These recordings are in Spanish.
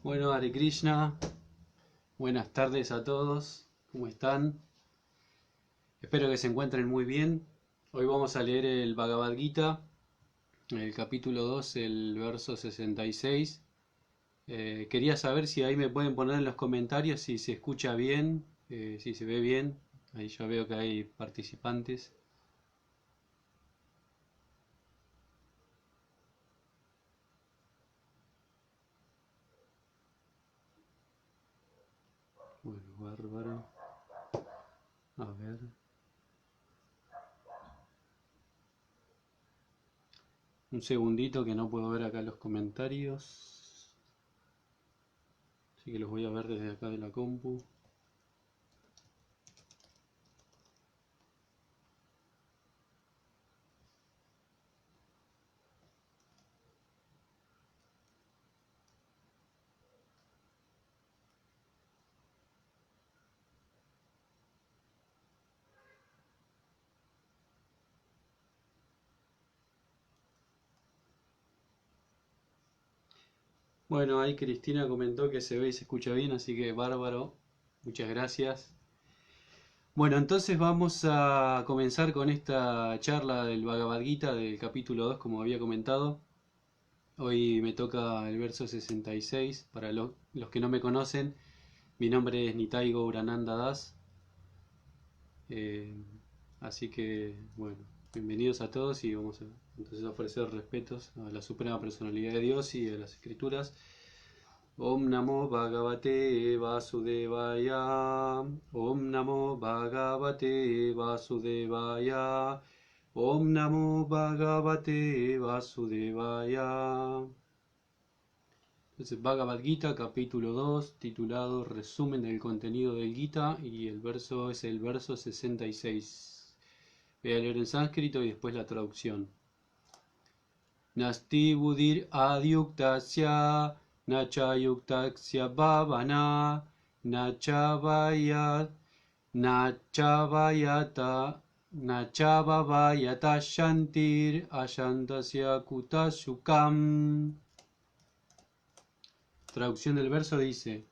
Bueno, Hare Krishna, buenas tardes a todos, ¿cómo están? Espero que se encuentren muy bien. Hoy vamos a leer el Bhagavad Gita, el capítulo 2, el verso 66. Quería saber si ahí me pueden poner en los comentarios si se escucha bien, si se ve bien. Ahí ya veo que hay participantes. Bueno, bárbaro. A ver. Un segundito que no puedo ver acá los comentarios. Así que los voy a ver desde acá de la compu. Bueno, ahí Cristina comentó que se ve y se escucha bien, así que bárbaro. Muchas gracias. Bueno, entonces vamos a comenzar con esta charla del Bhagavad Gita del capítulo 2, como había comentado. Hoy me toca el verso 66. Para los que no me conocen, mi nombre es Nitai Gaurananda Das. Eh, Así que, bueno, bienvenidos a todos y vamos a entonces a ofrecer respetos a la Suprema Personalidad de Dios y a las Escrituras. Om Namo Bhagavate Vasudevaya. Om Namo Bhagavate Vasudevaya. Om Namo Bhagavate Vasudevaya. Entonces, Bhagavad Gita, capítulo 2, titulado Resumen del contenido del Gita, y el verso es el verso 66. Voy a leer en sánscrito y después la traducción. Nasti budir adyuktasya nacha yuktasya bhavana nachavayat nachavayata nachavayata shantir ashantasya kutashukam. Traducción del verso dice: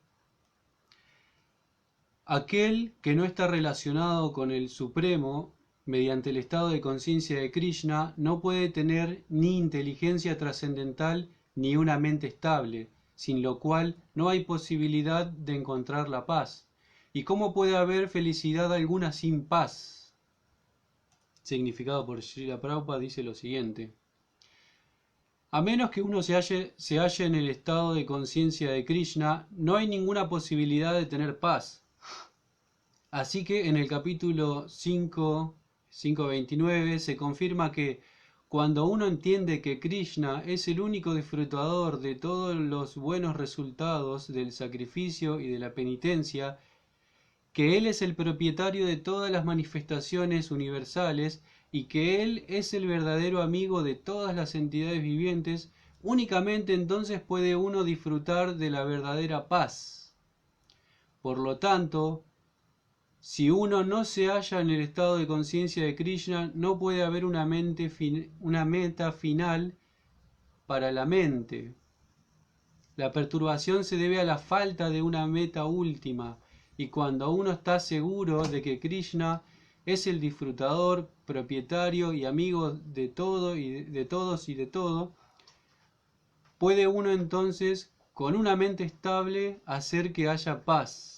aquel que no está relacionado con el Supremo mediante el estado de conciencia de Krishna no puede tener ni inteligencia trascendental ni una mente estable, sin lo cual no hay posibilidad de encontrar la paz. ¿Y cómo puede haber felicidad alguna sin paz? Significado por Srila Prabhupada dice lo siguiente: a menos que uno se halle en el estado de conciencia de Krishna, no hay ninguna posibilidad de tener paz. Así que en el capítulo 5.29 se confirma que cuando uno entiende que Krishna es el único disfrutador de todos los buenos resultados del sacrificio y de la penitencia, que Él es el propietario de todas las manifestaciones universales y que Él es el verdadero amigo de todas las entidades vivientes, únicamente entonces puede uno disfrutar de la verdadera paz. Por lo tanto, si uno no se halla en el estado de conciencia de Krishna, no puede haber una meta final para la mente. La perturbación se debe a la falta de una meta última, y cuando uno está seguro de que Krishna es el disfrutador, propietario y amigo de todo y de todos y de todo, puede uno entonces, con una mente estable, hacer que haya paz.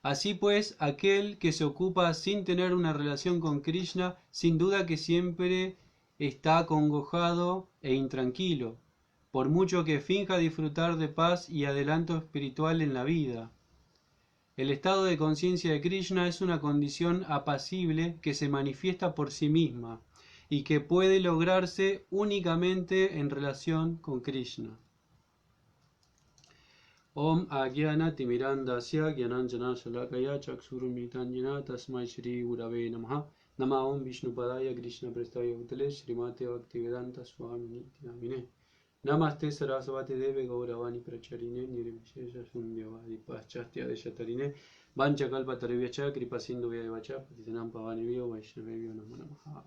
Así pues, aquel que se ocupa sin tener una relación con Krishna, sin duda que siempre está acongojado e intranquilo, por mucho que finja disfrutar de paz y adelanto espiritual en la vida. El estado de conciencia de Krishna es una condición apacible que se manifiesta por sí misma y que puede lograrse únicamente en relación con Krishna. Om Agyana Timirandasya Gyananjana Shalakaya Chaksurumritanjana Tasmai Shri Gurave Namaha Nama Om Vishnupadaya Krishna Prestaya Bhutale Srimate Bhaktivedanta Swami Niti Namine Namaste Sarasvati Deve Gauravani Pracharine Nirvishesha Sundyavadi Paschastya Deshatarine Vancha Kalpa Tarivyacha Kripa Sindhu Vyadevacha Patitanam Pavani Vyo Vaishnavevyo Namo Namaha.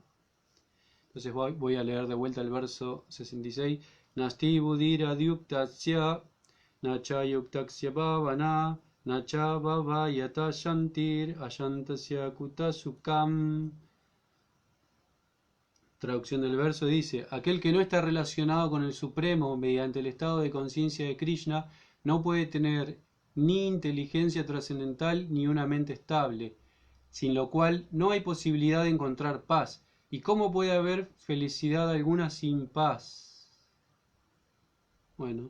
Entonces voy a leer de vuelta el verso 66. Nasti budira dyuktasya nachayuktasya bhavana nacha bhavayata shantir ashantasya kutasukam. Traducción del verso dice: aquel que no está relacionado con el Supremo mediante el estado de conciencia de Krishna no puede tener ni inteligencia trascendental ni una mente estable, sin lo cual no hay posibilidad de encontrar paz. ¿Y cómo puede haber felicidad alguna sin paz? Bueno,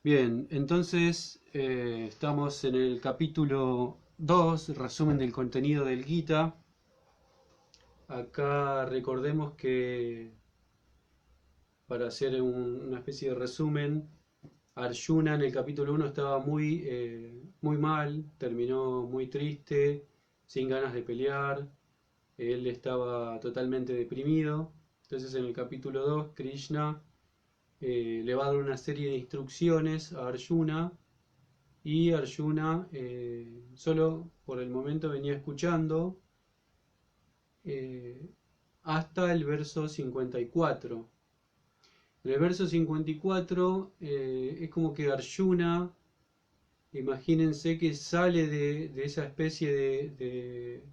bien, entonces estamos en el capítulo 2, resumen del contenido del Gita. Acá recordemos que, para hacer una especie de resumen, Arjuna en el capítulo 1 estaba muy mal, terminó muy triste, sin ganas de pelear, él estaba totalmente deprimido. Entonces en el capítulo 2 Krishna le va a dar una serie de instrucciones a Arjuna, y Arjuna solo por el momento venía escuchando hasta el verso 54. En el verso 54 es como que Arjuna, imagínense que sale de esa especie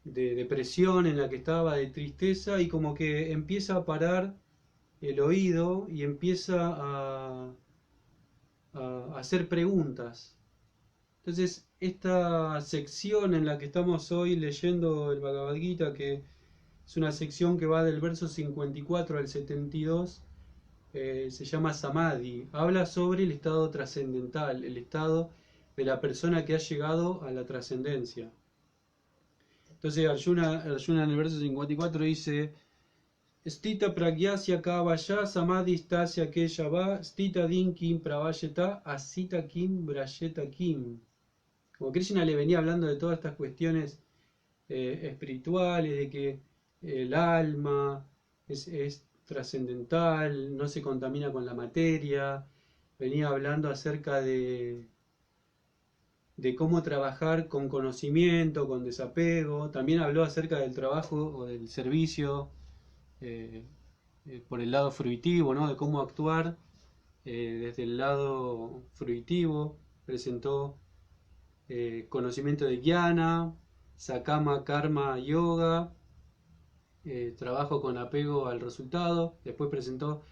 de depresión en la que estaba, de tristeza, y como que empieza a parar el oído y empieza a hacer preguntas. Entonces, esta sección en la que estamos hoy leyendo el Bhagavad Gita, que es una sección que va del verso 54 al 72, se llama Samadhi. Habla sobre el estado trascendental, el estado de la persona que ha llegado a la trascendencia. Entonces Arjuna en el verso 54 dice: Stita pragyasya kavaya samadhi stasya keshava stita din kim pravayeta asita kim brayeta kim. Como Krishna le venía hablando de todas estas cuestiones espirituales, de que el alma es trascendental, no se contamina con la materia, venía hablando acerca de cómo trabajar con conocimiento, con desapego. También habló acerca del trabajo o del servicio eh, por el lado fruitivo, ¿no? De cómo actuar desde el lado fruitivo. Presentó conocimiento de jnana, sakama karma yoga, trabajo con apego al resultado. Después presentó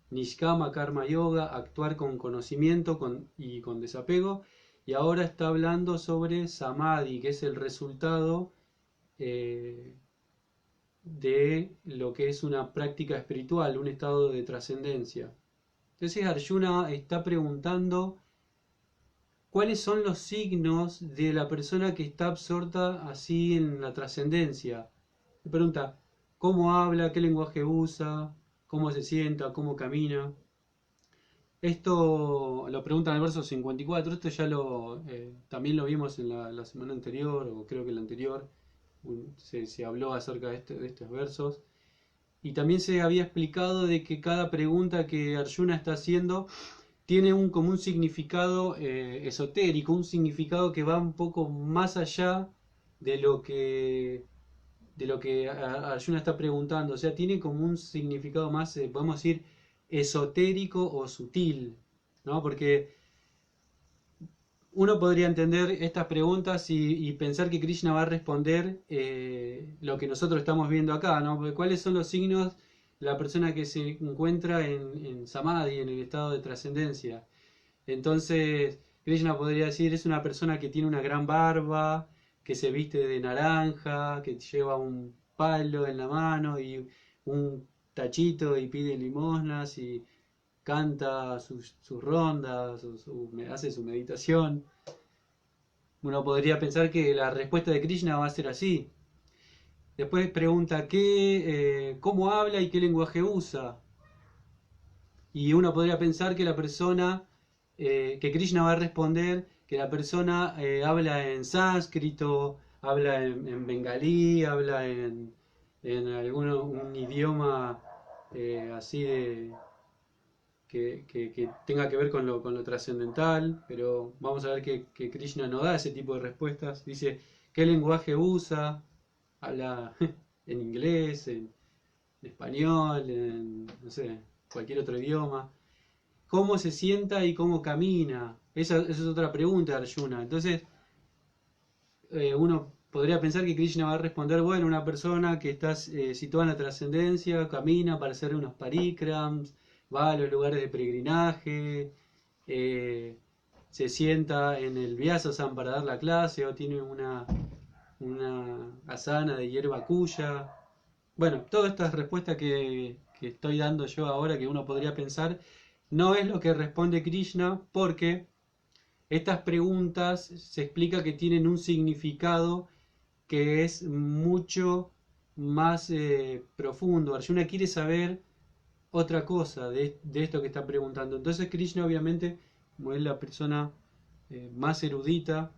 nishkama karma yoga, actuar con conocimiento y con desapego. Y ahora está hablando sobre samadhi, que es el resultado de lo que es una práctica espiritual, un estado de trascendencia. Entonces Arjuna está preguntando cuáles son los signos de la persona que está absorta así en la trascendencia. Le pregunta cómo habla, qué lenguaje usa, cómo se sienta, cómo camina. Esto lo pregunta en el verso 54. Esto ya también lo vimos en la semana anterior, o creo que la anterior. Se habló acerca de estos versos. Y también se había explicado de que cada pregunta que Arjuna está haciendo tiene como un significado esotérico, un significado que va un poco más allá de lo que Arjuna está preguntando. O sea, tiene como un significado más, podemos decir, esotérico o sutil, ¿no? Porque uno podría entender estas preguntas y pensar que Krishna va a responder lo que nosotros estamos viendo acá, ¿no? Porque ¿cuáles son los signos de la persona que se encuentra en Samadhi, en el estado de trascendencia? Entonces, Krishna podría decir: es una persona que tiene una gran barba, que se viste de naranja, que lleva un palo en la mano y un tachito y pide limosnas y canta sus rondas, hace su meditación. Uno podría pensar que la respuesta de Krishna va a ser así. Después pregunta cómo habla y qué lenguaje usa. Y uno podría pensar que la persona, que Krishna va a responder que la persona habla en sánscrito, habla en bengalí, habla en un idioma así que tenga que ver con lo trascendental, pero vamos a ver que Krishna no da ese tipo de respuestas. Dice, ¿qué lenguaje usa? Habla en inglés, en español, en, no sé, cualquier otro idioma. ¿Cómo se sienta y cómo camina? Esa es otra pregunta de Arjuna. Entonces, uno podría pensar que Krishna va a responder, bueno, una persona que está situada en la trascendencia, camina para hacer unos parikrams, va a los lugares de peregrinaje, eh, se sienta en el Vyasa para dar la clase, o tiene una asana de hierba cuya. Bueno, todas estas respuestas que estoy dando yo ahora, que uno podría pensar, no es lo que responde Krishna, porque estas preguntas se explica que tienen un significado que es mucho más profundo. Arjuna quiere saber otra cosa de esto que está preguntando. Entonces Krishna, obviamente, como es la persona más erudita,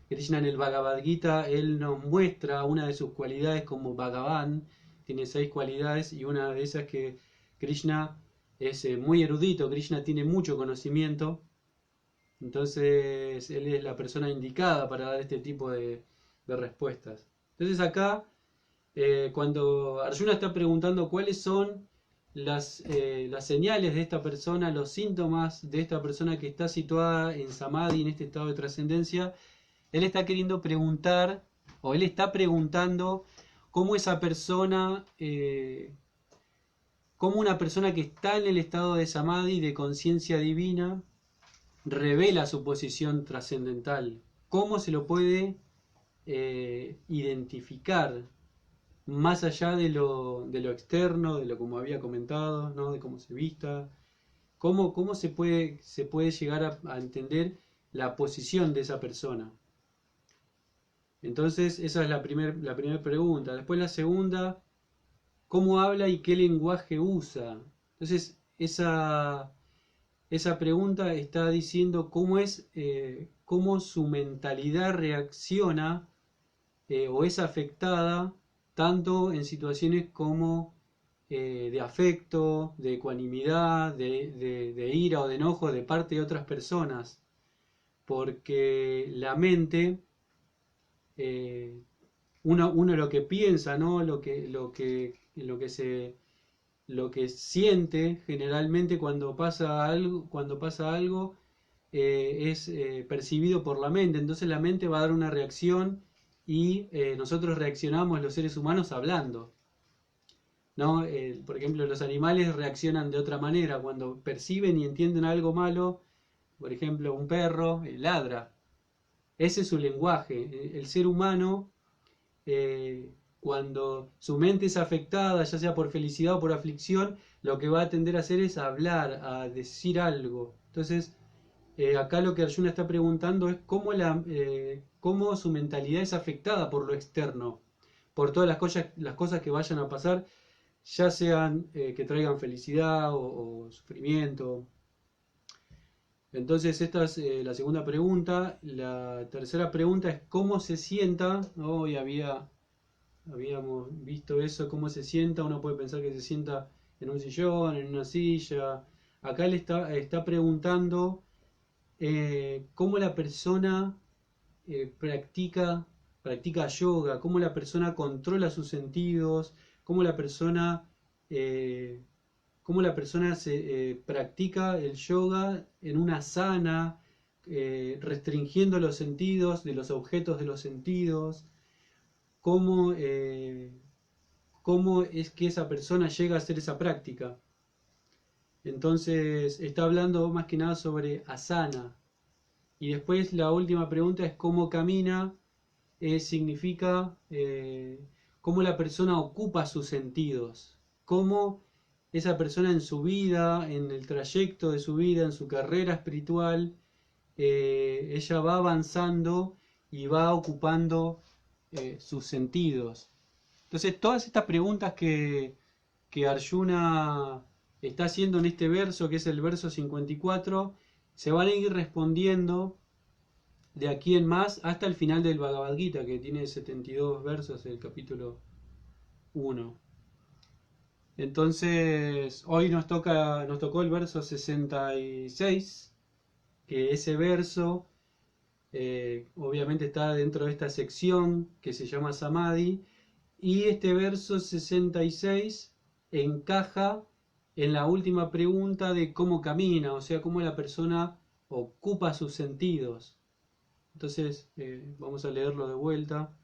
Krishna en el Bhagavad Gita, él nos muestra una de sus cualidades como Bhagavan. Tiene 6 cualidades y una de esas que Krishna es muy erudito, Krishna tiene mucho conocimiento. Entonces él es la persona indicada para dar este tipo de respuestas. Entonces acá, cuando Arjuna está preguntando cuáles son las señales de esta persona, los síntomas de esta persona que está situada en Samadhi, en este estado de trascendencia, él está queriendo preguntar, o él está preguntando cómo esa persona, cómo una persona que está en el estado de Samadhi, de conciencia divina, revela su posición trascendental. ¿Cómo se lo puede identificar más allá de lo externo, de lo como había comentado, ¿no? De cómo se vista? ¿Cómo se puede llegar a entender la posición de esa persona? Entonces, esa es la primera pregunta. Después la segunda, ¿cómo habla y qué lenguaje usa? Entonces, esa pregunta está diciendo cómo su mentalidad reacciona o es afectada tanto en situaciones como de afecto, de ecuanimidad, de ira o de enojo de parte de otras personas. Porque la mente, eh, uno lo que piensa, ¿no? Lo que siente generalmente cuando pasa algo es percibido por la mente. Entonces la mente va a dar una reacción y nosotros reaccionamos los seres humanos hablando, ¿no? Por ejemplo, los animales reaccionan de otra manera. Cuando perciben y entienden algo malo, por ejemplo, un perro ladra. Ese es su lenguaje. El ser humano, cuando su mente es afectada, ya sea por felicidad o por aflicción, lo que va a tender a hacer es hablar, a decir algo. Entonces, acá lo que Arjuna está preguntando es cómo su mentalidad es afectada por lo externo, por todas las cosas que vayan a pasar, ya sean que traigan felicidad o sufrimiento. Entonces esta es la segunda pregunta. La tercera pregunta es cómo se sienta, ¿no? Hoy habíamos visto eso, cómo se sienta. Uno puede pensar que se sienta en un sillón, en una silla. Acá él está preguntando cómo la persona practica yoga, cómo la persona controla sus sentidos, cómo la persona, eh, practica el yoga en una sana, restringiendo los sentidos de los objetos de los sentidos, cómo, cómo es que esa persona llega a hacer esa práctica. Entonces está hablando más que nada sobre asana. Y después la última pregunta es cómo camina, significa cómo la persona ocupa sus sentidos, cómo esa persona en su vida, en el trayecto de su vida, en su carrera espiritual, ella va avanzando y va ocupando sus sentidos. Entonces, todas estas preguntas que Arjuna está haciendo en este verso, que es el verso 54, se van a ir respondiendo de aquí en más hasta el final del Bhagavad Gita, que tiene 72 versos, el capítulo 1. Entonces, hoy nos tocó el verso 66, que ese verso obviamente está dentro de esta sección que se llama Samadhi, Y este verso 66 encaja en la última pregunta de cómo camina, o sea, cómo la persona ocupa sus sentidos. Entonces, vamos a leerlo de vuelta.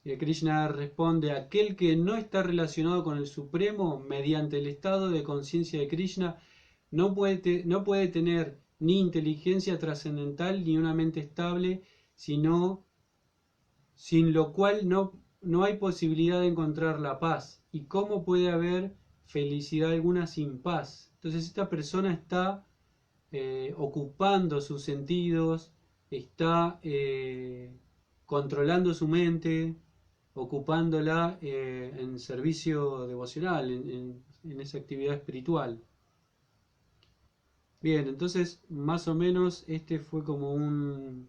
Krishna responde: aquel que no está relacionado con el Supremo mediante el estado de conciencia de Krishna no puede tener ni inteligencia trascendental ni una mente estable, sin lo cual no hay posibilidad de encontrar la paz. ¿Y cómo puede haber felicidad alguna sin paz? Entonces esta persona está ocupando sus sentidos, está controlando su mente, ocupándola en servicio devocional, en esa actividad espiritual. Bien, entonces más o menos este fue como un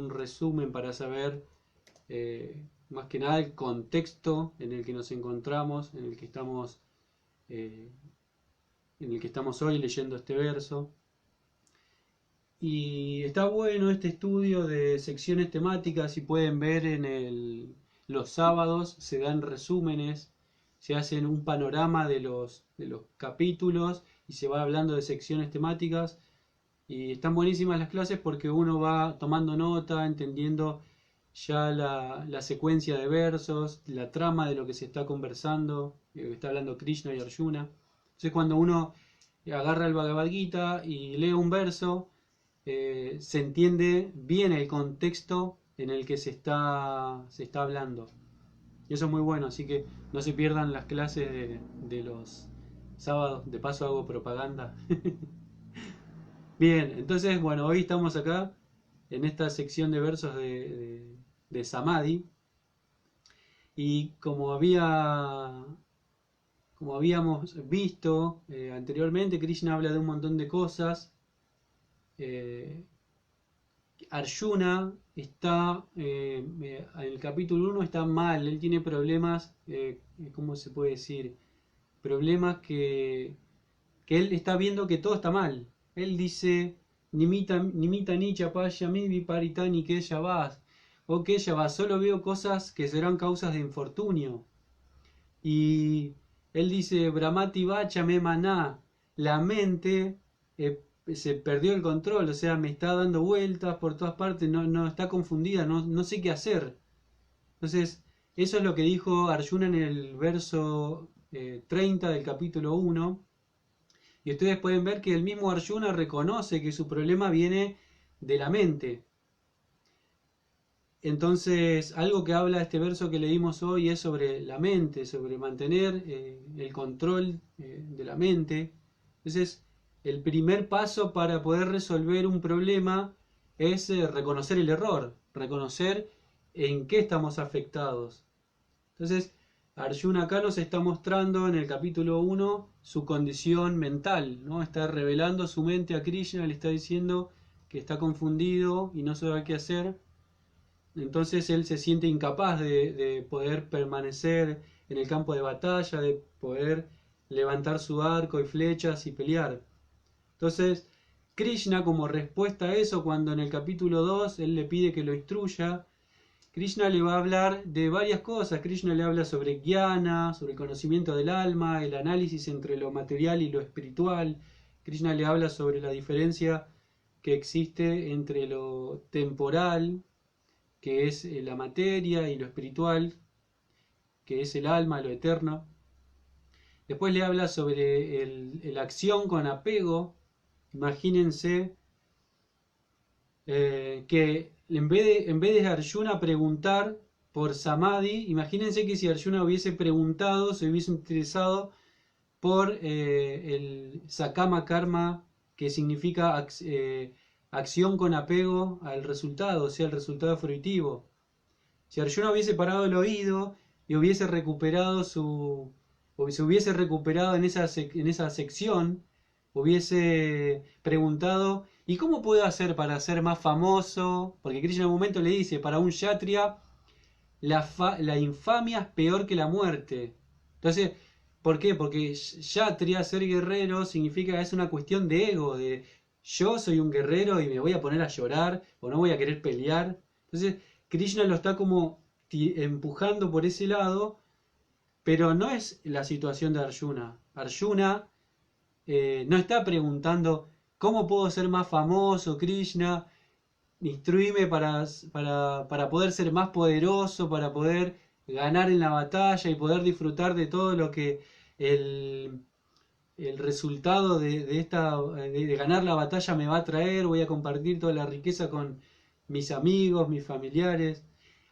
resumen para saber más que nada el contexto en el que nos encontramos, en el que estamos hoy leyendo este verso. Y está bueno este estudio de secciones temáticas, si pueden ver los sábados se dan resúmenes, se hacen un panorama de los capítulos y se va hablando de secciones temáticas. Y están buenísimas las clases porque uno va tomando nota, entendiendo ya la secuencia de versos, la trama de lo que se está conversando, está hablando Krishna y Arjuna. Entonces cuando uno agarra el Bhagavad Gita y lee un verso, se entiende bien el contexto en el que se está hablando. Y eso es muy bueno, así que no se pierdan las clases de los sábados. De paso hago propaganda. Bien, entonces, bueno, hoy estamos acá en esta sección de versos de Samadhi. Y como habíamos visto anteriormente, Krishna habla de un montón de cosas. Arjuna está, en el capítulo 1 está mal, él tiene problemas, ¿cómo se puede decir? Problemas que él está viendo que todo está mal. Él dice: Nimita nicha paya mi viparitani que ella vas. O que ella va, solo veo cosas que serán causas de infortunio. Y él dice: Brahmati vacha me maná. La mente se perdió el control, o sea, me está dando vueltas por todas partes, no está confundida, no sé qué hacer. Entonces, eso es lo que dijo Arjuna en el verso 30 del capítulo 1. Y ustedes pueden ver que el mismo Arjuna reconoce que su problema viene de la mente. Entonces, algo que habla este verso que leímos hoy es sobre la mente, sobre mantener el control de la mente. Entonces, el primer paso para poder resolver un problema es reconocer el error, reconocer en qué estamos afectados. Entonces, Arjuna acá nos está mostrando en el capítulo 1 su condición mental, ¿no? Está revelando su mente a Krishna, le está diciendo que está confundido y no sabe qué hacer. Entonces él se siente incapaz de poder permanecer en el campo de batalla, de poder levantar su arco y flechas y pelear. Entonces Krishna, como respuesta a eso, cuando en el capítulo 2 él le pide que lo instruya, Krishna le va a hablar de varias cosas. Krishna le habla sobre jnana, sobre el conocimiento del alma, el análisis entre lo material y lo espiritual. Krishna le habla sobre la diferencia que existe entre lo temporal, que es la materia, y lo espiritual, que es el alma, lo eterno. Después le habla sobre la acción con apego. Imagínense que en vez de Arjuna preguntar por Samadhi, imagínense que si Arjuna hubiese preguntado, se hubiese interesado por el Sakama Karma, que significa acción con apego al resultado, o sea, el resultado fruitivo. Si Arjuna hubiese parado el oído y hubiese recuperado o se hubiese recuperado en esa sección, hubiese preguntado: ¿y cómo puedo hacer para ser más famoso? Porque Krishna en un momento le dice: para un kshatriya la infamia es peor que la muerte. Entonces, ¿por qué? Porque kshatriya, ser guerrero, significa, es una cuestión de ego, de yo soy un guerrero y me voy a poner a llorar o no voy a querer pelear. Entonces, Krishna lo está como empujando por ese lado, pero no es la situación de Arjuna. Arjuna no está preguntando cómo puedo ser más famoso, Krishna, instruime para poder ser más poderoso, para poder ganar en la batalla y poder disfrutar de todo lo que el, el resultado de ganar la batalla me va a traer, voy a compartir toda la riqueza con mis amigos, mis familiares.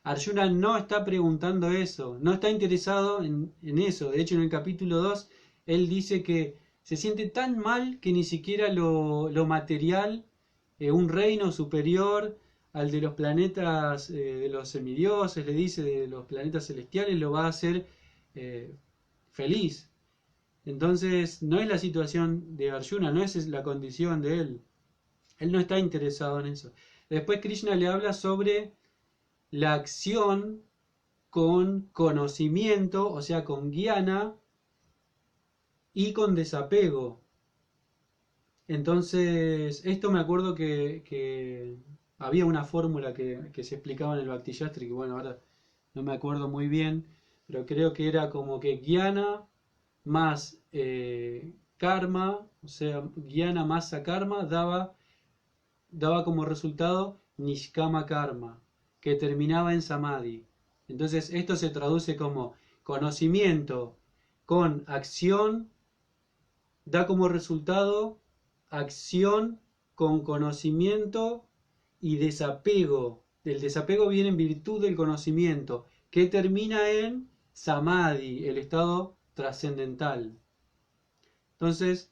Arjuna no está preguntando eso, no está interesado en eso. De hecho, en el capítulo 2, él dice que se siente tan mal que ni siquiera lo material, un reino superior al de los planetas, de los semidioses, le dice, de los planetas celestiales, lo va a hacer feliz. Entonces, no es la situación de Arjuna, no es la condición de él. Él no está interesado en eso. Después Krishna le habla sobre la acción con conocimiento, o sea, con jnana y con desapego. Entonces, esto me acuerdo que había una fórmula que se explicaba en el Bhaktiyastri, que bueno, ahora no me acuerdo muy bien, pero creo que era como que jnana más karma, o sea, jnana más sakarma daba como resultado nishkama karma, que terminaba en samadhi. Entonces esto se traduce como conocimiento con acción, da como resultado acción con conocimiento y desapego. El desapego viene en virtud del conocimiento, que termina en samadhi, el estado trascendental. Entonces,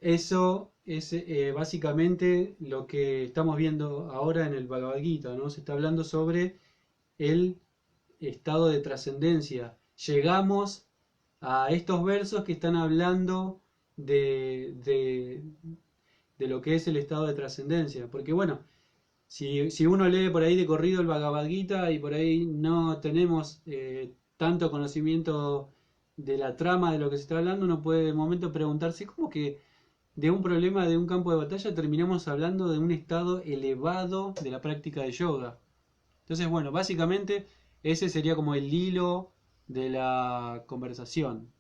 eso es básicamente lo que estamos viendo ahora en el Bhagavad Gita, ¿no? Se está hablando sobre el estado de trascendencia. Llegamos a estos versos que están hablando de lo que es el estado de trascendencia. Porque bueno, si uno lee por ahí de corrido el Bhagavad Gita y por ahí no tenemos tanto conocimiento de la trama de lo que se está hablando, uno puede de momento preguntarse cómo que de un problema de un campo de batalla terminamos hablando de un estado elevado de la práctica de yoga. Entonces, bueno, básicamente ese sería como el hilo de la conversación.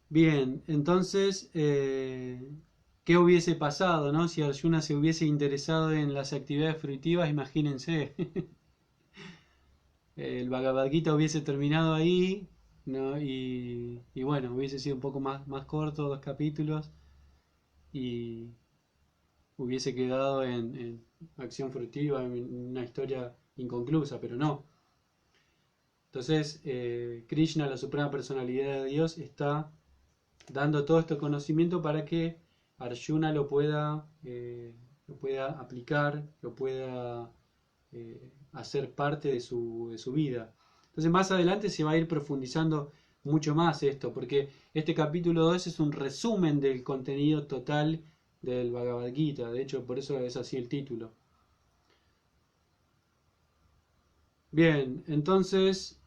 Bien, entonces, ¿qué hubiese pasado, no? Si Arjuna se hubiese interesado en las actividades fruitivas, imagínense. El Bhagavad Gita hubiese terminado ahí, ¿no? Y bueno, hubiese sido un poco más corto, 2 capítulos, y hubiese quedado en acción fructiva, en una historia inconclusa, pero no. Entonces, Krishna, la suprema personalidad de Dios, está dando todo este conocimiento para que Arjuna lo pueda aplicar, lo pueda hacer parte de su vida. Entonces más adelante se va a ir profundizando mucho más esto, porque este capítulo 2 es un resumen del contenido total del Bhagavad Gita, de hecho por eso es así el título. Bien, entonces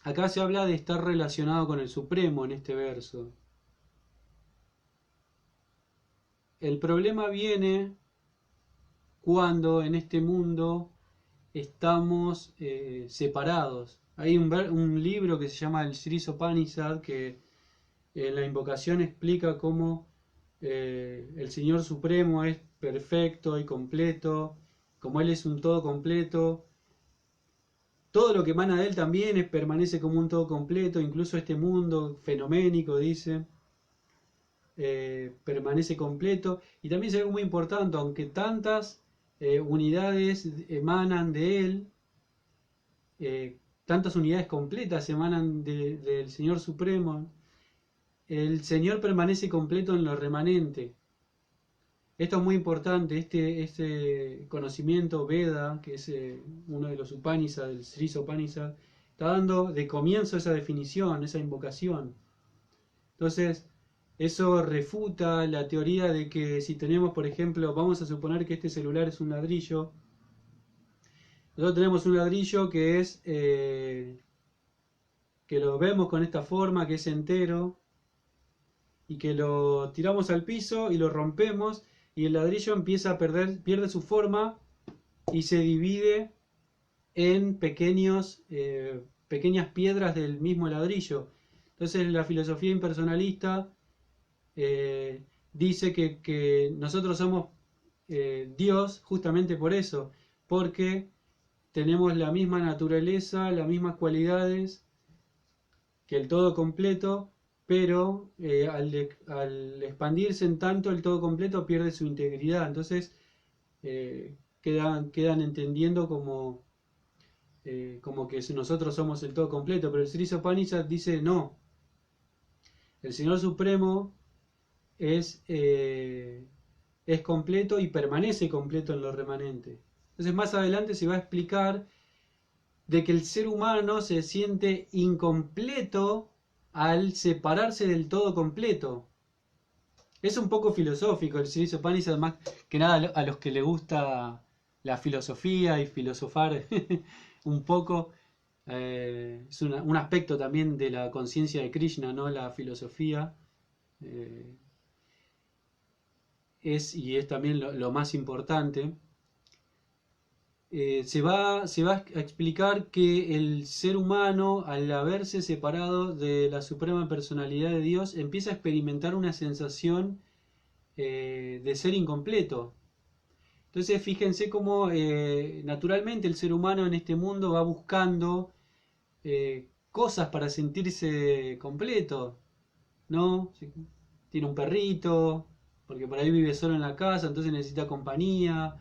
acá se habla de estar relacionado con el Supremo en este verso. El problema viene cuando en este mundo estamos separados. Hay un libro que se llama el Sri Sopanishad que en la invocación explica cómo el Señor Supremo es perfecto y completo, como Él es un todo completo, todo lo que emana de Él también permanece como un todo completo, incluso este mundo fenoménico, dice, permanece completo. Y también es algo muy importante, aunque tantas unidades emanan de Él, tantas unidades completas emanan del Señor Supremo, el Señor permanece completo en lo remanente. Esto es muy importante, este conocimiento Veda, que es uno de los Upanishad, el Sri Upanishad, está dando de comienzo esa definición, esa invocación. Entonces, eso refuta la teoría de que si tenemos, por ejemplo, vamos a suponer que este celular es un ladrillo. Nosotros tenemos un ladrillo que es que lo vemos con esta forma, que es entero, y que lo tiramos al piso y lo rompemos, y el ladrillo empieza a pierde su forma y se divide en pequeñas piedras del mismo ladrillo. Entonces la filosofía impersonalista dice que nosotros somos Dios justamente por eso, porque tenemos la misma naturaleza, las mismas cualidades que el todo completo, pero al expandirse en tanto el todo completo pierde su integridad. Entonces quedan entendiendo como que nosotros somos el todo completo, pero el Sri Upanishad dice no, el Señor Supremo es completo y permanece completo en lo remanente. Entonces más adelante se va a explicar de que el ser humano se siente incompleto al separarse del todo completo. Es un poco filosófico el Sri Upanishad, más que nada a los que le gusta la filosofía y filosofar un poco. Es un aspecto también de la conciencia de Krishna, ¿no? La filosofía es también lo más importante. Se va a explicar que el ser humano, al haberse separado de la suprema personalidad de Dios, empieza a experimentar una sensación de ser incompleto. Entonces fíjense cómo naturalmente el ser humano en este mundo va buscando cosas para sentirse completo, ¿no? Si tiene un perrito, porque por ahí vive solo en la casa, entonces necesita compañía,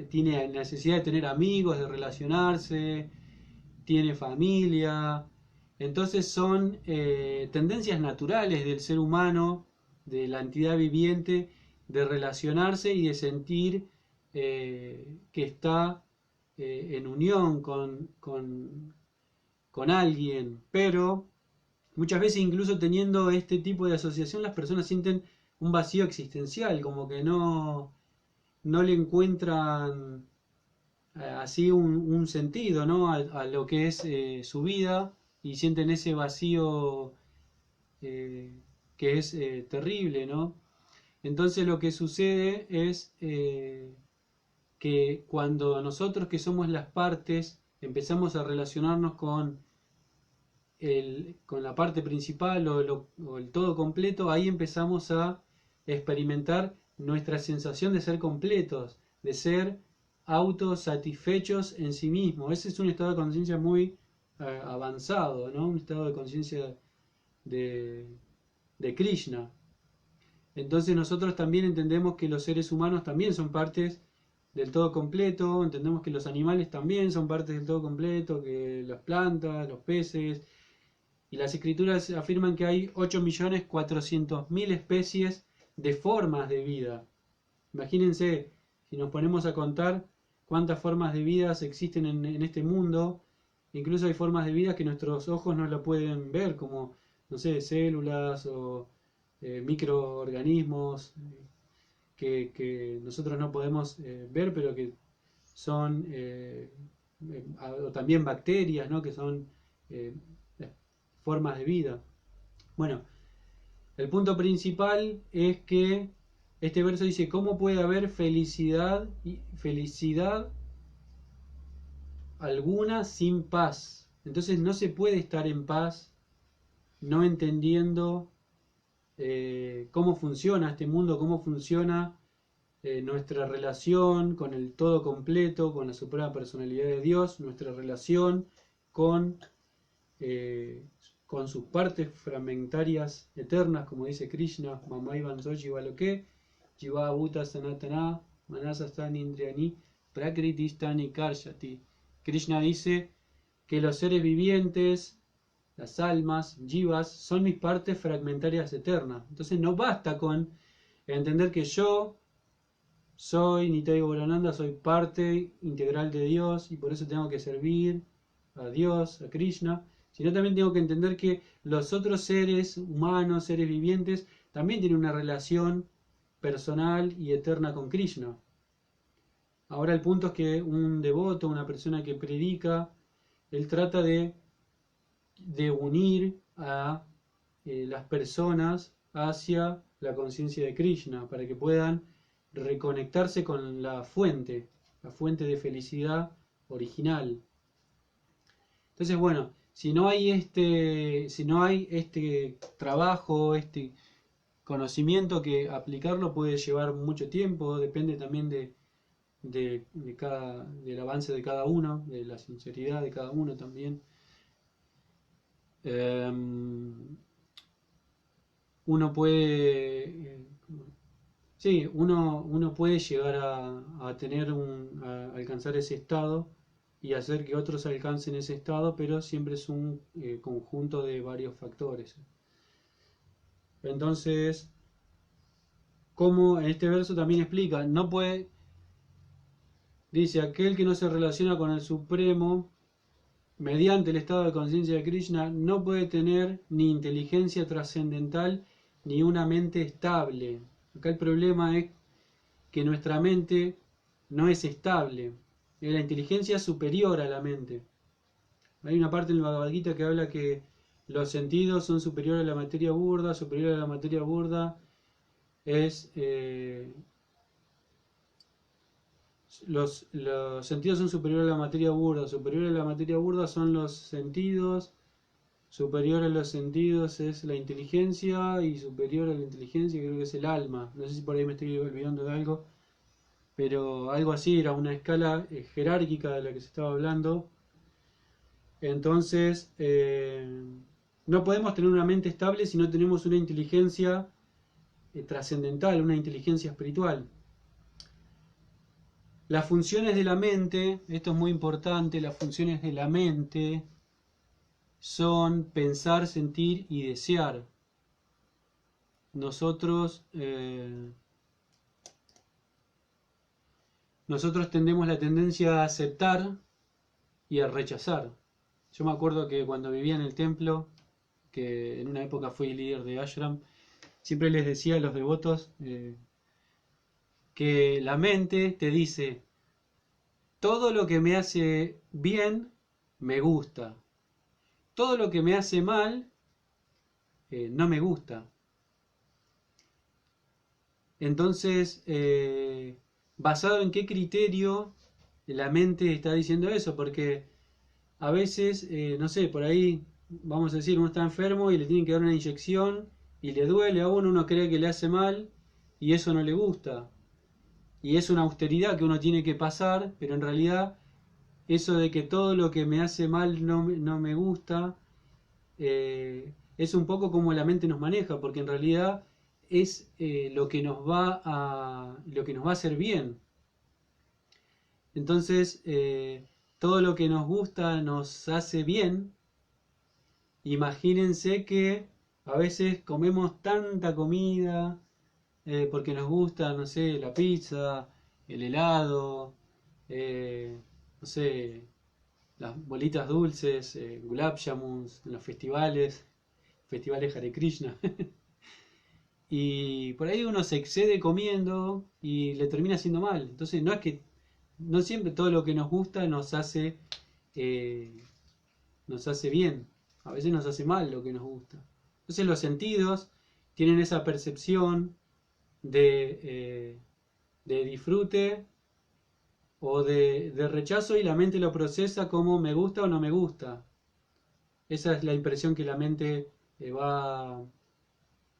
tiene necesidad de tener amigos, de relacionarse, tiene familia. Entonces son tendencias naturales del ser humano, de la entidad viviente, de relacionarse y de sentir que está en unión con alguien. Pero muchas veces incluso teniendo este tipo de asociación las personas sienten un vacío existencial, como que no le encuentran así un sentido, ¿no? A lo que es su vida y sienten ese vacío eh, que es terrible, ¿no? Entonces lo que sucede es que cuando nosotros que somos las partes empezamos a relacionarnos con la parte principal o el todo completo, ahí empezamos a experimentar nuestra sensación de ser completos, de ser autosatisfechos en sí mismos. Ese es un estado de conciencia muy avanzado, ¿no? Un estado de conciencia de, de Krishna. Entonces nosotros también entendemos que los seres humanos también son partes del todo completo, entendemos que los animales también son partes del todo completo, que las plantas, los peces, y las escrituras afirman que hay 8.400.000 especies de formas de vida. Imagínense, si nos ponemos a contar cuántas formas de vida existen en este mundo, incluso hay formas de vida que nuestros ojos no la pueden ver, como, no sé, células o microorganismos que nosotros no podemos ver, pero que son, o también bacterias, ¿no? Que son eh, formas de vida. Bueno, el punto principal es que este verso dice, ¿cómo puede haber felicidad alguna sin paz? Entonces no se puede estar en paz no entendiendo cómo funciona este mundo, cómo funciona nuestra relación con el todo completo, con la suprema personalidad de Dios, nuestra relación con, eh, con sus partes fragmentarias eternas, como dice Krishna, Mamaivan Sochi Baloke, Jiva Bhuta Sanatana, Manasastan Indriani, Prakritistani Karshati. Krishna dice que los seres vivientes, las almas, jivas, son mis partes fragmentarias eternas. Entonces no basta con entender que yo soy Nitai Gaurananda, soy parte integral de Dios y por eso tengo que servir a Dios, a Krishna, sino también tengo que entender que los otros seres humanos, seres vivientes, también tienen una relación personal y eterna con Krishna. Ahora el punto es que un devoto, una persona que predica, él trata de unir a las personas hacia la conciencia de Krishna, para que puedan reconectarse con la fuente de felicidad original. Entonces, bueno, si no hay este trabajo, este conocimiento, que aplicarlo puede llevar mucho tiempo, depende también del avance de cada uno, de la sinceridad de cada uno también. Uno puede, sí, uno puede llegar a tener a alcanzar ese estado y hacer que otros alcancen ese estado, pero siempre es un conjunto de varios factores. Entonces, como en este verso también explica, no puede, dice, aquel que no se relaciona con el Supremo mediante el estado de conciencia de Krishna no puede tener ni inteligencia trascendental ni una mente estable. Acá el problema es que nuestra mente no es estable. La inteligencia es superior a la mente. Hay una parte en el Bhagavad Gita que habla que los sentidos son superiores a la materia burda, superior a la materia burda es... los sentidos son superiores a la materia burda, superiores a la materia burda son los sentidos, superior a los sentidos es la inteligencia y superior a la inteligencia creo que es el alma. No sé si por ahí me estoy olvidando de algo, pero algo así, era una escala jerárquica de la que se estaba hablando. Entonces, no podemos tener una mente estable si no tenemos una inteligencia trascendental, una inteligencia espiritual. Las funciones de la mente, esto es muy importante, las funciones de la mente son pensar, sentir y desear. Nosotros tendemos la tendencia a aceptar y a rechazar. Yo me acuerdo que cuando vivía en el templo, que en una época fui líder de ashram, siempre les decía a los devotos que la mente te dice, todo lo que me hace bien, me gusta. Todo lo que me hace mal, no me gusta. Entonces, ¿basado en qué criterio la mente está diciendo eso? Porque a veces, no sé, por ahí, vamos a decir, uno está enfermo y le tienen que dar una inyección y le duele a uno cree que le hace mal y eso no le gusta. Y es una austeridad que uno tiene que pasar, pero en realidad eso de que todo lo que me hace mal no me gusta, es un poco como la mente nos maneja, porque en realidad es lo que nos va a hacer bien. Entonces, todo lo que nos gusta nos hace bien. Imagínense que a veces comemos tanta comida porque nos gusta, no sé, la pizza, el helado, no sé, las bolitas dulces, gulab jamuns, en los festivales Hare Krishna. Y por ahí uno se excede comiendo y le termina haciendo mal. Entonces no siempre todo lo que nos gusta nos hace bien. A veces nos hace mal lo que nos gusta. Entonces los sentidos tienen esa percepción de disfrute o de rechazo y la mente lo procesa como me gusta o no me gusta. Esa es la impresión que la mente va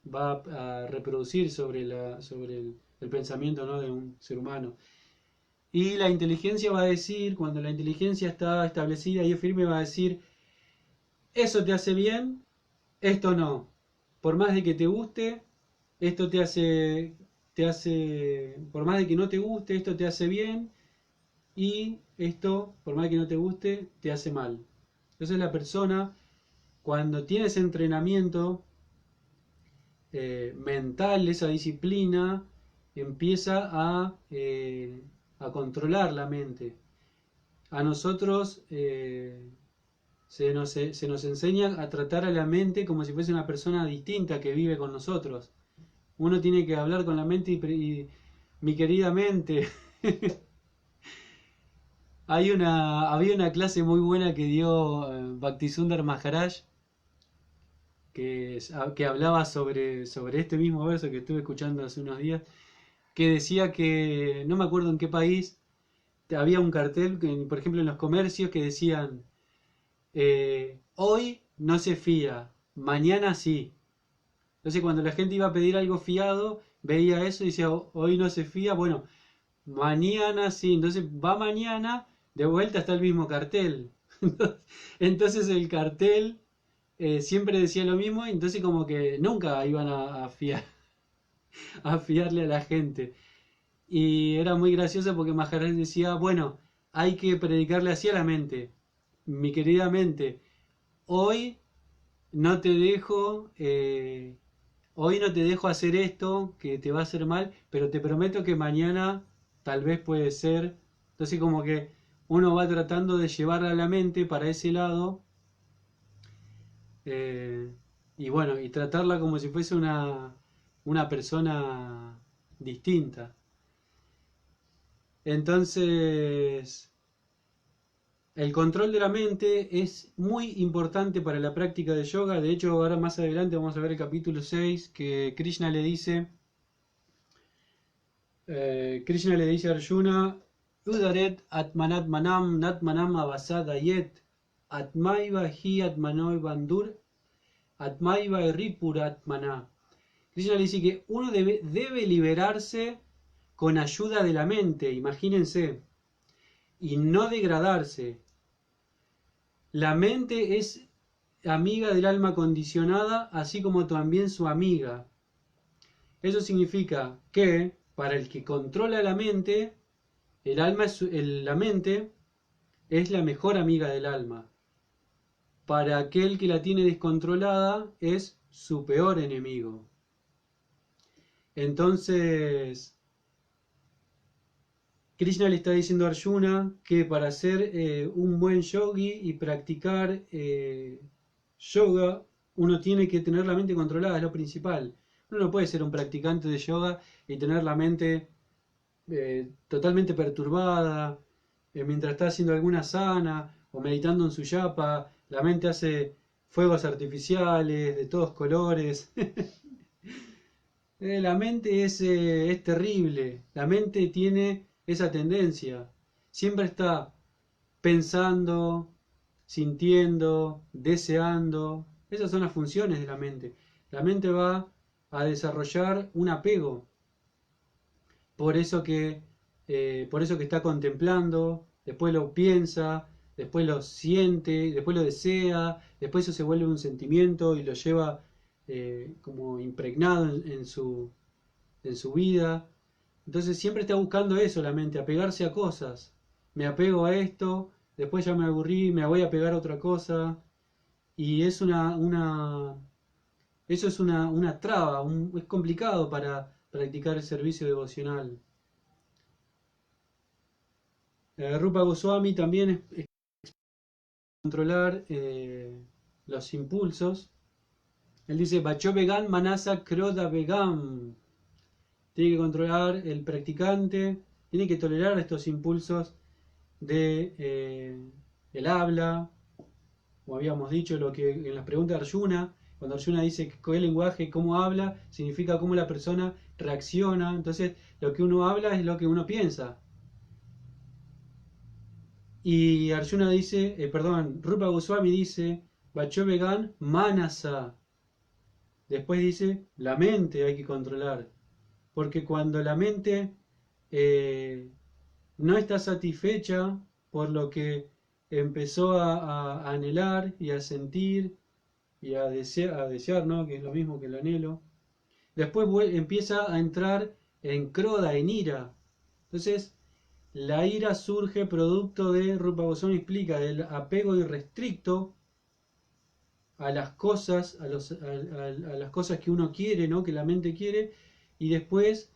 a reproducir sobre el pensamiento, ¿no?, de un ser humano. Y la inteligencia va a decir, cuando la inteligencia está establecida y es firme, va a decir, eso te hace bien, esto no. Por más de que te guste, esto por más de que no te guste, esto te hace bien, y esto, por más de que no te guste, te hace mal. Entonces la persona, cuando tiene ese entrenamiento mental, esa disciplina, empieza a controlar la mente. A nosotros se nos enseña a tratar a la mente como si fuese una persona distinta que vive con nosotros. Uno tiene que hablar con la mente y mi querida mente. Había una clase muy buena que dio Bhaktisundar Maharaj que hablaba sobre este mismo verso que estuve escuchando hace unos días, que decía que, no me acuerdo en qué país, había un cartel, por ejemplo en los comercios, que decían, hoy no se fía, mañana sí. Entonces cuando la gente iba a pedir algo fiado, veía eso y decía, Hoy no se fía, bueno, mañana sí". Entonces va mañana, de vuelta está el mismo cartel. Entonces el cartel siempre decía lo mismo, entonces como que nunca iban a fiar, a fiarle a la gente. Y era muy gracioso porque Maharaj decía, bueno, hay que predicarle así a la mente. Mi querida mente, hoy no te dejo, hoy no te dejo hacer esto que te va a hacer mal, pero te prometo que mañana tal vez puede ser. Entonces como que uno va tratando de llevar a la mente para ese lado, eh, y bueno, y tratarla como si fuese una persona distinta. Entonces, el control de la mente es muy importante para la práctica de yoga. De hecho, ahora más adelante vamos a ver el capítulo 6 que Krishna le dice a Arjuna, Udaret atmanatmanam natmanam avasadayet atmaiva hi atmanoi bandur atmaiva ripuratmana. Krishna le dice que uno debe liberarse con ayuda de la mente, imagínense, y no degradarse. La mente es amiga del alma condicionada, así como también su amiga. Eso significa que para el que controla la mente, la mente es la mejor amiga del alma. Para aquel que la tiene descontrolada, es su peor enemigo. Entonces, Krishna le está diciendo a Arjuna que para ser un buen yogi y practicar yoga, uno tiene que tener la mente controlada, es lo principal. Uno no puede ser un practicante de yoga y tener la mente totalmente perturbada, mientras está haciendo alguna sana o meditando en su yapa, la mente hace fuegos artificiales de todos colores. La mente es terrible, la mente tiene esa tendencia, siempre está pensando, sintiendo, deseando. Esas son las funciones de la mente. La mente va a desarrollar un apego, por eso que, por eso que está contemplando, después lo piensa, después lo siente, después lo desea, después eso se vuelve un sentimiento y lo lleva como impregnado en su vida. Entonces siempre está buscando eso la mente, apegarse a cosas. Me apego a esto, después ya me aburrí, me voy a pegar a otra cosa. Y es eso es una traba, es complicado para practicar el servicio devocional. Rupa Goswami también es controlar los impulsos. Él dice, Bacho Vegan Manasa Kroda Vegan. Tiene que controlar el practicante, tiene que tolerar estos impulsos de el habla, como habíamos dicho, lo que en las preguntas de Arjuna, cuando Arjuna dice qué lenguaje, cómo habla, significa cómo la persona reacciona. Entonces, lo que uno habla es lo que uno piensa. Y Arjuna dice, Rupa Goswami dice, Bacho Vegan Manasa. Después dice, la mente hay que controlar. Porque cuando la mente no está satisfecha por lo que empezó a anhelar y a sentir y a desear, ¿no? Que es lo mismo que el anhelo, después empieza a entrar en croda, en ira. Entonces, la ira surge producto de, Rupa Goswami explica, del apego irrestricto a las cosas, a las cosas que uno quiere, ¿no? Que la mente quiere, y después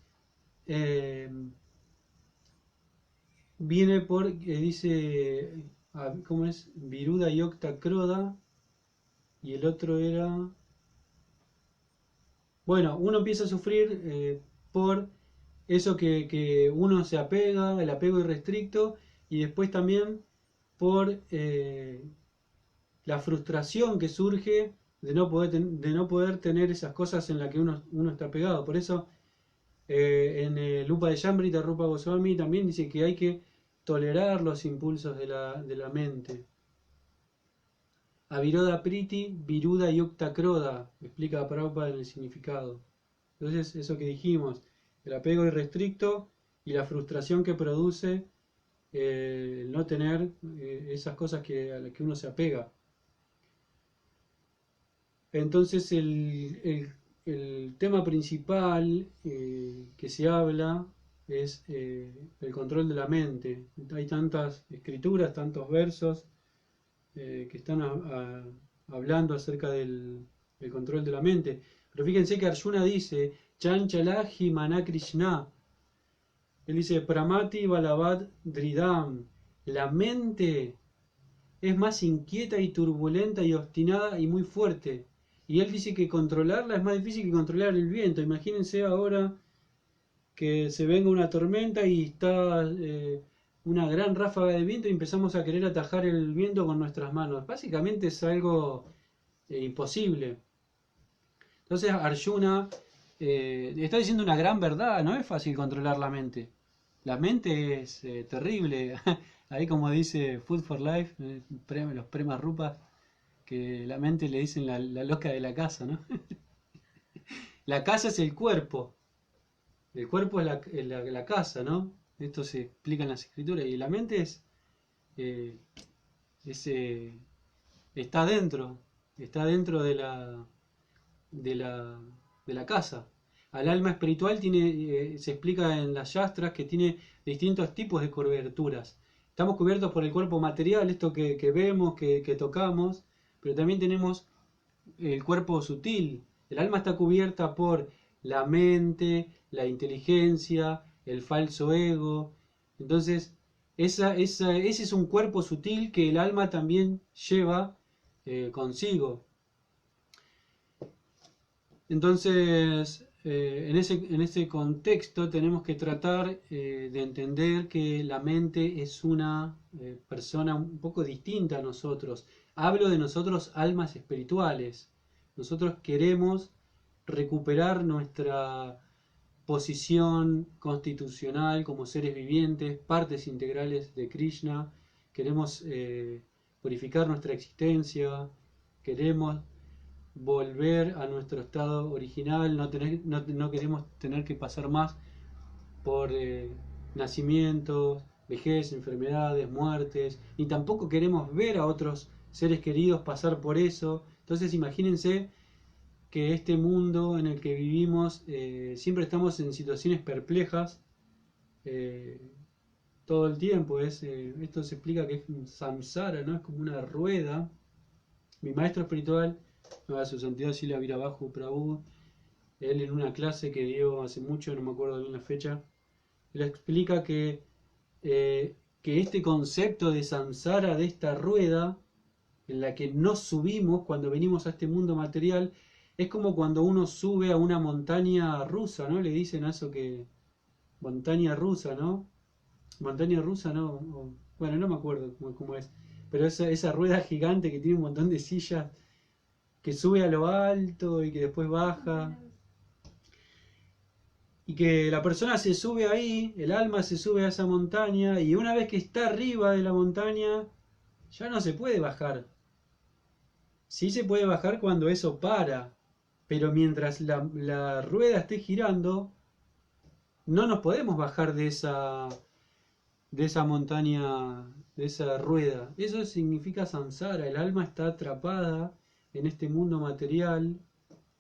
eh, viene por, dice, ¿cómo es? Viruda y Octa Croda, y el otro era, bueno, uno empieza a sufrir por eso que uno se apega, el apego irrestricto, y después también por la frustración que surge de no poder tener esas cosas en las que uno está pegado. Por eso En el Upa de Yamrita Rupa Goswami también dice que hay que tolerar los impulsos de la mente. Aviroda Priti, Viruda Yukta Kroda, explica Prabhupada en el significado. Entonces, eso que dijimos, el apego irrestricto y la frustración que produce el no tener esas cosas a las que uno se apega. Entonces, el tema principal que se habla es el control de la mente. Hay tantas escrituras, tantos versos que están hablando acerca del control de la mente. Pero fíjense que Arjuna dice, Chanchalaji Mana Krishna. Él dice, Pramati Balavad Dridam. La mente es más inquieta y turbulenta y obstinada y muy fuerte. Y él dice que controlarla es más difícil que controlar el viento. Imagínense ahora que se venga una tormenta y está una gran ráfaga de viento y empezamos a querer atajar el viento con nuestras manos. Básicamente es algo imposible. Entonces Arjuna está diciendo una gran verdad, no es fácil controlar la mente. La mente es terrible. Ahí como dice Food for Life, los Premas Rupas, que la mente le dicen la loca de la casa, ¿no? La casa es el cuerpo es la casa, ¿no? Esto se explica en las escrituras. Y la mente eh, es, está dentro de la casa. Al alma espiritual se explica en las yastras que tiene distintos tipos de coberturas. Estamos cubiertos por el cuerpo material, esto que vemos, que tocamos, pero también tenemos el cuerpo sutil. El alma está cubierta por la mente, la inteligencia, el falso ego. Entonces, ese es un cuerpo sutil que el alma también lleva consigo. Entonces, en ese contexto tenemos que tratar de entender que la mente es una persona un poco distinta a nosotros. Hablo de nosotros almas espirituales. Nosotros queremos recuperar nuestra posición constitucional como seres vivientes, partes integrales de Krishna. Queremos purificar nuestra existencia. Queremos volver a nuestro estado original, no queremos tener que pasar más por nacimientos, vejez, enfermedades, muertes, ni tampoco queremos ver a otros seres queridos pasar por eso. Entonces imagínense que este mundo en el que vivimos siempre estamos en situaciones perplejas todo el tiempo. Esto se explica que es un samsara, ¿no? Es como una rueda. Mi maestro espiritual, a su santidad Sila Virabhajo Prabhu, él en una clase que dio hace mucho, no me acuerdo bien la fecha, él explica que este concepto de samsara, de esta rueda en la que nos subimos cuando venimos a este mundo material, es como cuando uno sube a una montaña rusa, ¿no? Le dicen a eso que... montaña rusa, ¿no? Montaña rusa, ¿no? Bueno, no me acuerdo cómo es. Pero esa rueda gigante que tiene un montón de sillas, que sube a lo alto y que después baja. Y que la persona se sube ahí, el alma se sube a esa montaña, y una vez que está arriba de la montaña, ya no se puede bajar. Sí se puede bajar cuando eso para, pero mientras la rueda esté girando, no nos podemos bajar de esa montaña, de esa rueda. Eso significa samsara, el alma está atrapada en este mundo material.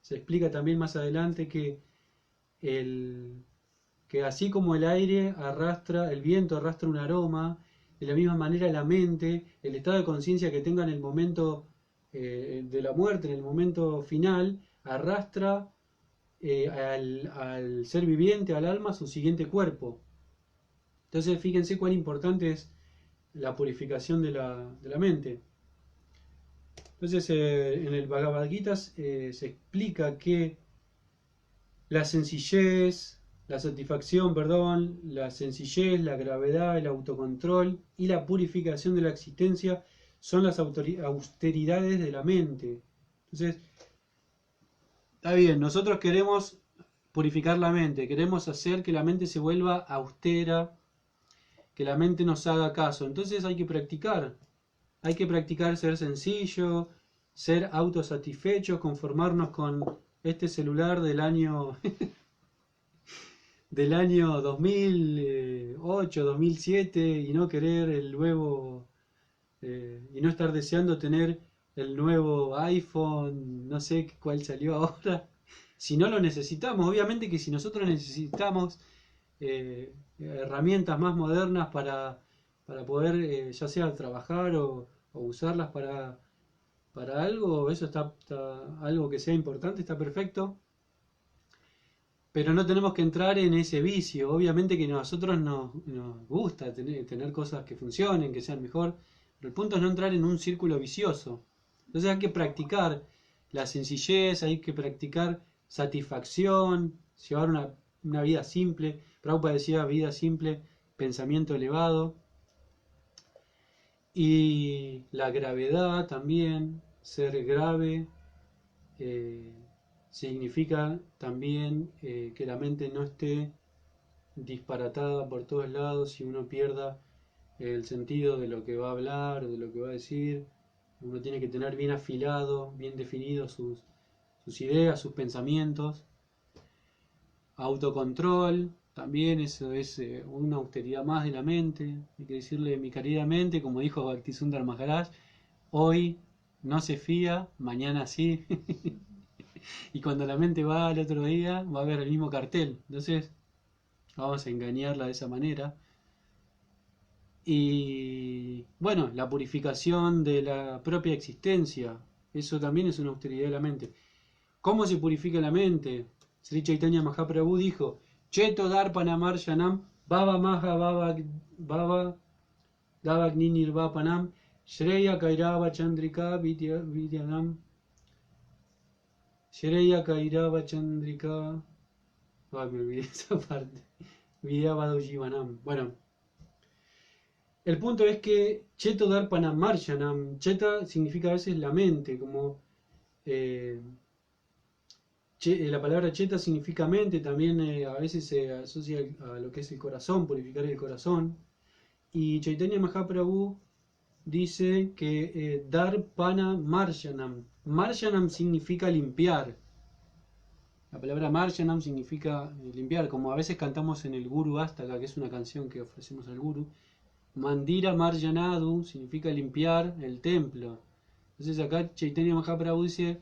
Se explica también más adelante que así como el aire arrastra, el viento arrastra un aroma, de la misma manera la mente, el estado de conciencia que tenga en el momento de la muerte, en el momento final, arrastra al ser viviente, al alma, su siguiente cuerpo. Entonces fíjense cuán importante es la purificación de la mente. Entonces en el Bhagavad Gita se explica que la sencillez, la satisfacción, perdón, la sencillez, la gravedad, el autocontrol y la purificación de la existencia son las austeridades de la mente. Entonces, está bien, nosotros queremos purificar la mente, queremos hacer que la mente se vuelva austera, que la mente nos haga caso. Entonces hay que practicar ser sencillo, ser autosatisfecho, conformarnos con este celular del año del año 2008, 2007 y no querer el nuevo y no estar deseando tener el nuevo iPhone, no sé cuál salió ahora, si no lo necesitamos. Obviamente que si nosotros necesitamos herramientas más modernas para poder ya sea trabajar o usarlas para algo, eso algo que sea importante, está perfecto. Pero no tenemos que entrar en ese vicio. Obviamente que a nosotros nos gusta tener cosas que funcionen, que sean mejor, pero el punto es no entrar en un círculo vicioso. Entonces hay que practicar la sencillez, hay que practicar satisfacción, llevar una vida simple. Prabhupada decía vida simple, pensamiento elevado. Y la gravedad también, ser grave. Significa también que la mente no esté disparatada por todos lados y uno pierda el sentido de lo que va a hablar, de lo que va a decir. Uno tiene que tener bien afilado, bien definidos sus ideas, sus pensamientos. Autocontrol, también eso es una austeridad más de la mente. Hay que decirle, mi querida mente, como dijo Bhaktisundar Maharaj, hoy no se fía, mañana sí. Y cuando la mente va al otro día, va a ver el mismo cartel. Entonces, vamos a engañarla de esa manera. Y bueno, la purificación de la propia existencia. Eso también es una austeridad de la mente. ¿Cómo se purifica la mente? Sri Chaitanya Mahaprabhu dijo: Cheto Darpana Marshanam Baba Maha Baba Davagni Nirvapanam Shreya Kairava Chandrika Vidyanam Shreya Kairava Chandrika. Ay, me olvidé esa parte. Vidyavado Jivanam. Bueno, el punto es que Cheto Darpana Marshanam. Cheta significa a veces la mente, como la palabra cheta significa mente, también a veces se asocia a lo que es el corazón, purificar el corazón. Y Chaitanya Mahaprabhu dice que Darpana Marshanam. Marshanam significa limpiar. La palabra Marshanam significa limpiar, como a veces cantamos en el Guru Astaka, que es una canción que ofrecemos al Guru. Mandira Marjanadu significa limpiar el templo. Entonces acá Chaitanya Mahaprabhu dice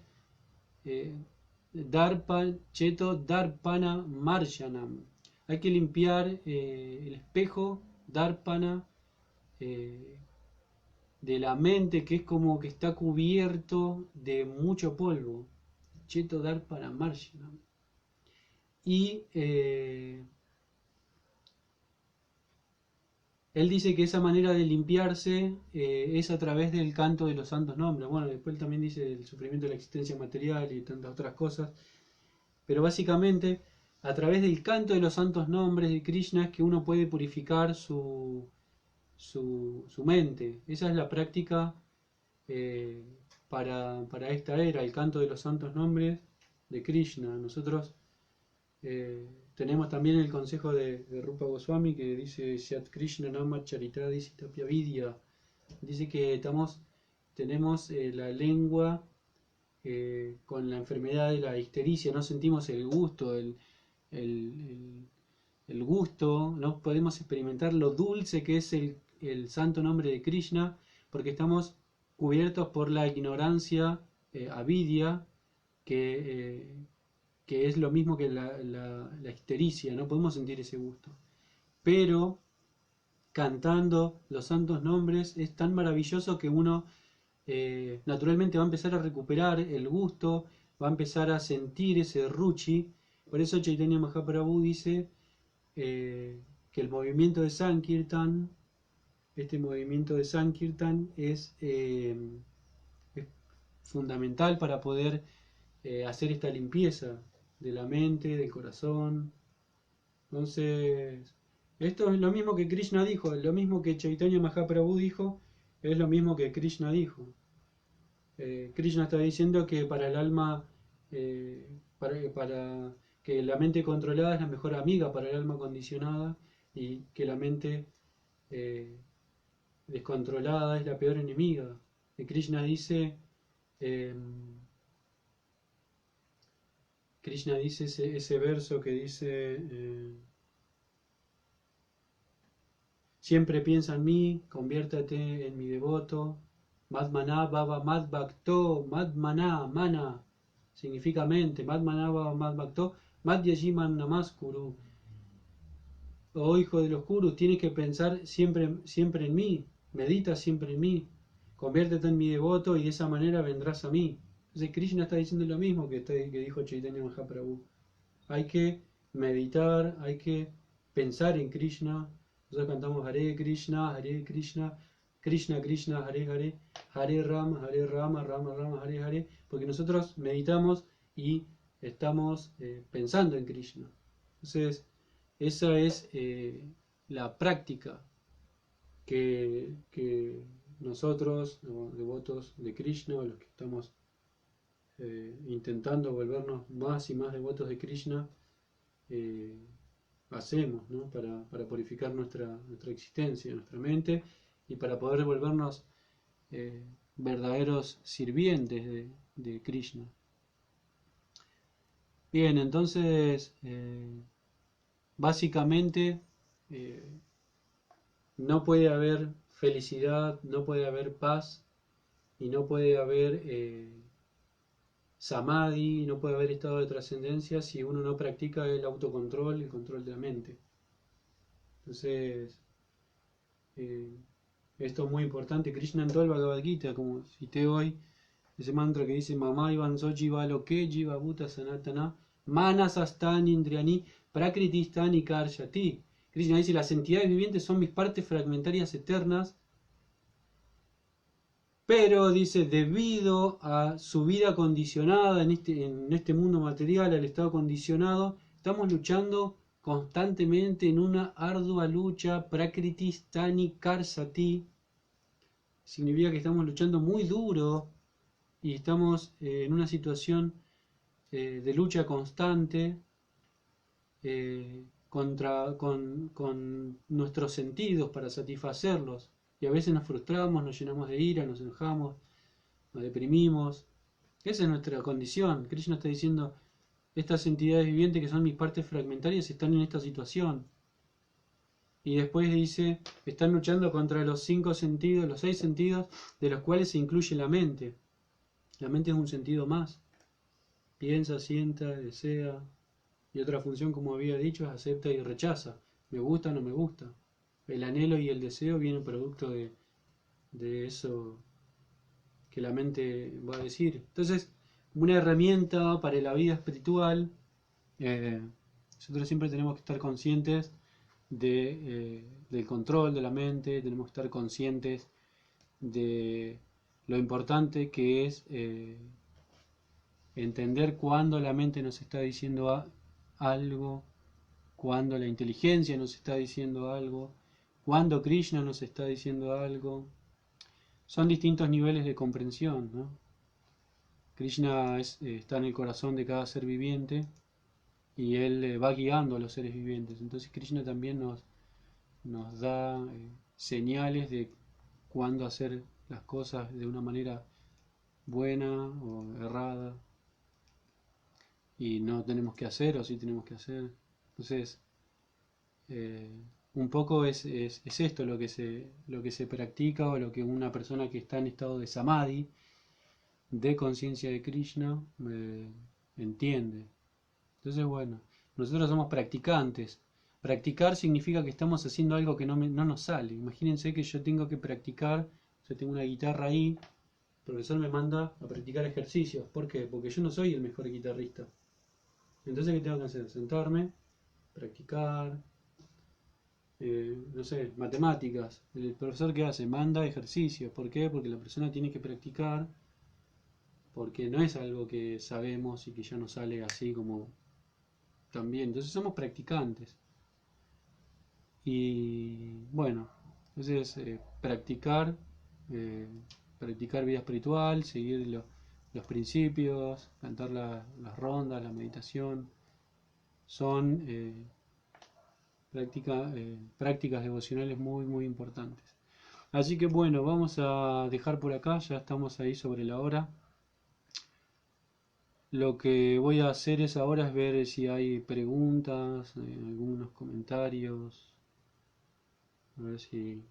Cheto Darpana Marshanam. Hay que limpiar el espejo Darpana de la mente, que es como que está cubierto de mucho polvo. Cheto Darpana Marshanam. Y él dice que esa manera de limpiarse es a través del canto de los santos nombres. Bueno, después también dice el sufrimiento de la existencia material y tantas otras cosas. Pero básicamente, a través del canto de los santos nombres de Krishna es que uno puede purificar su mente. Esa es la práctica para esta era, el canto de los santos nombres de Krishna. Nosotros tenemos también el consejo de Rupa Goswami que dice Syat Krishna Nama Charitadi Sitapya Vidya. Dice que tenemos la lengua con la enfermedad de la histericia, no sentimos el gusto, el gusto, no podemos experimentar lo dulce que es el santo nombre de Krishna, porque estamos cubiertos por la ignorancia avidya, que es lo mismo que la histericia, no podemos sentir ese gusto. Pero cantando los santos nombres es tan maravilloso que uno naturalmente va a empezar a recuperar el gusto, va a empezar a sentir ese ruchi. Por eso Chaitanya Mahaprabhu dice que el movimiento de Sankirtan, este movimiento de Sankirtan es fundamental para poder hacer esta limpieza de la mente, del corazón. Entonces, esto es lo mismo que Krishna dijo, lo mismo que Chaitanya Mahaprabhu dijo, es lo mismo que Krishna dijo. Krishna está diciendo que para el alma, para que la mente controlada es la mejor amiga para el alma condicionada y que la mente eh, descontrolada es la peor enemiga. Y eh, Krishna dice ese verso que dice, siempre piensa en mí, conviértate en mi devoto. Madmana Baba Mad Bhakto, Madmana, mana, significa mente, Madmana Baba Mad Bhakto, Mad Yajiman Namaskuru. Oh hijo de los Kurus, tienes que pensar siempre, siempre en mí, medita siempre en mí, conviértete en mi devoto y de esa manera vendrás a mí. Entonces Krishna está diciendo lo mismo que dijo Chaitanya Mahaprabhu. Hay que meditar, hay que pensar en Krishna. Nosotros cantamos Hare Krishna, Hare Krishna, Krishna Krishna, Hare Hare, Hare Rama, Hare Rama, Rama Rama, Hare Hare, porque nosotros meditamos y estamos pensando en Krishna. Entonces, esa es la práctica que nosotros, los devotos de Krishna, los que estamos intentando volvernos más y más devotos de Krishna, eh, hacemos, ¿no? Para purificar nuestra existencia, nuestra mente, y para poder volvernos verdaderos sirvientes de Krishna. Bien, entonces, básicamente, no puede haber felicidad, no puede haber paz, y no puede haber samadhi, no puede haber estado de trascendencia si uno no practica el autocontrol, el control de la mente. Entonces, eh, esto es muy importante. Krishna en todo el Bhagavad Gita, como cité hoy, ese mantra que dice Mama Ivan Sochi Baloke Jiva Bhuta Sanatana Manasastan Indriani Prakritistani Karshati. Krishna dice: las entidades vivientes son mis partes fragmentarias eternas, pero dice, debido a su vida condicionada en este mundo material, al estado condicionado, estamos luchando constantemente en una ardua lucha, Prakritistani Karsati. Significa que estamos luchando muy duro y estamos en una situación de lucha constante con nuestros sentidos para satisfacerlos. Y a veces nos frustramos, nos llenamos de ira, nos enojamos, nos deprimimos. Esa es nuestra condición. Krishna está diciendo, estas entidades vivientes que son mis partes fragmentarias están en esta situación. Y después dice, están luchando contra los 5 sentidos, los 6 sentidos, de los cuales se incluye la mente. La mente es un sentido más. Piensa, sienta, desea. Y otra función, como había dicho, es acepta y rechaza. Me gusta o no me gusta. El anhelo y el deseo vienen producto de eso que la mente va a decir. Entonces, una herramienta para la vida espiritual, nosotros siempre tenemos que estar conscientes del control de la mente, tenemos que estar conscientes de lo importante que es entender cuándo la mente nos está diciendo algo, cuándo la inteligencia nos está diciendo algo, cuándo Krishna nos está diciendo algo. Son distintos niveles de comprensión, ¿no? Krishna está en el corazón de cada ser viviente y él va guiando a los seres vivientes. Entonces Krishna también nos da señales de cuándo hacer las cosas de una manera buena o errada, y no tenemos que hacer o sí tenemos que hacer. Entonces, un poco es esto lo que se practica, o lo que una persona que está en estado de samadhi, de conciencia de Krishna, entiende. Entonces, bueno, nosotros somos practicantes. Practicar significa que estamos haciendo algo que no nos sale. Imagínense que yo tengo que practicar, yo tengo una guitarra ahí, el profesor me manda a practicar ejercicios. ¿Por qué? Porque yo no soy el mejor guitarrista. Entonces, ¿qué tengo que hacer? Sentarme, practicar, no sé, matemáticas. El profesor, ¿qué hace? Manda ejercicios. ¿Por qué? Porque la persona tiene que practicar, porque no es algo que sabemos y que ya nos sale así como también. Entonces somos practicantes. Y bueno, entonces practicar vida espiritual, seguir los principios, cantar las rondas, la meditación, son prácticas devocionales muy, muy importantes. Así que bueno, vamos a dejar por acá, ya estamos ahí sobre la hora. Lo que voy a hacer es ahora es ver si hay preguntas, algunos comentarios, a ver si...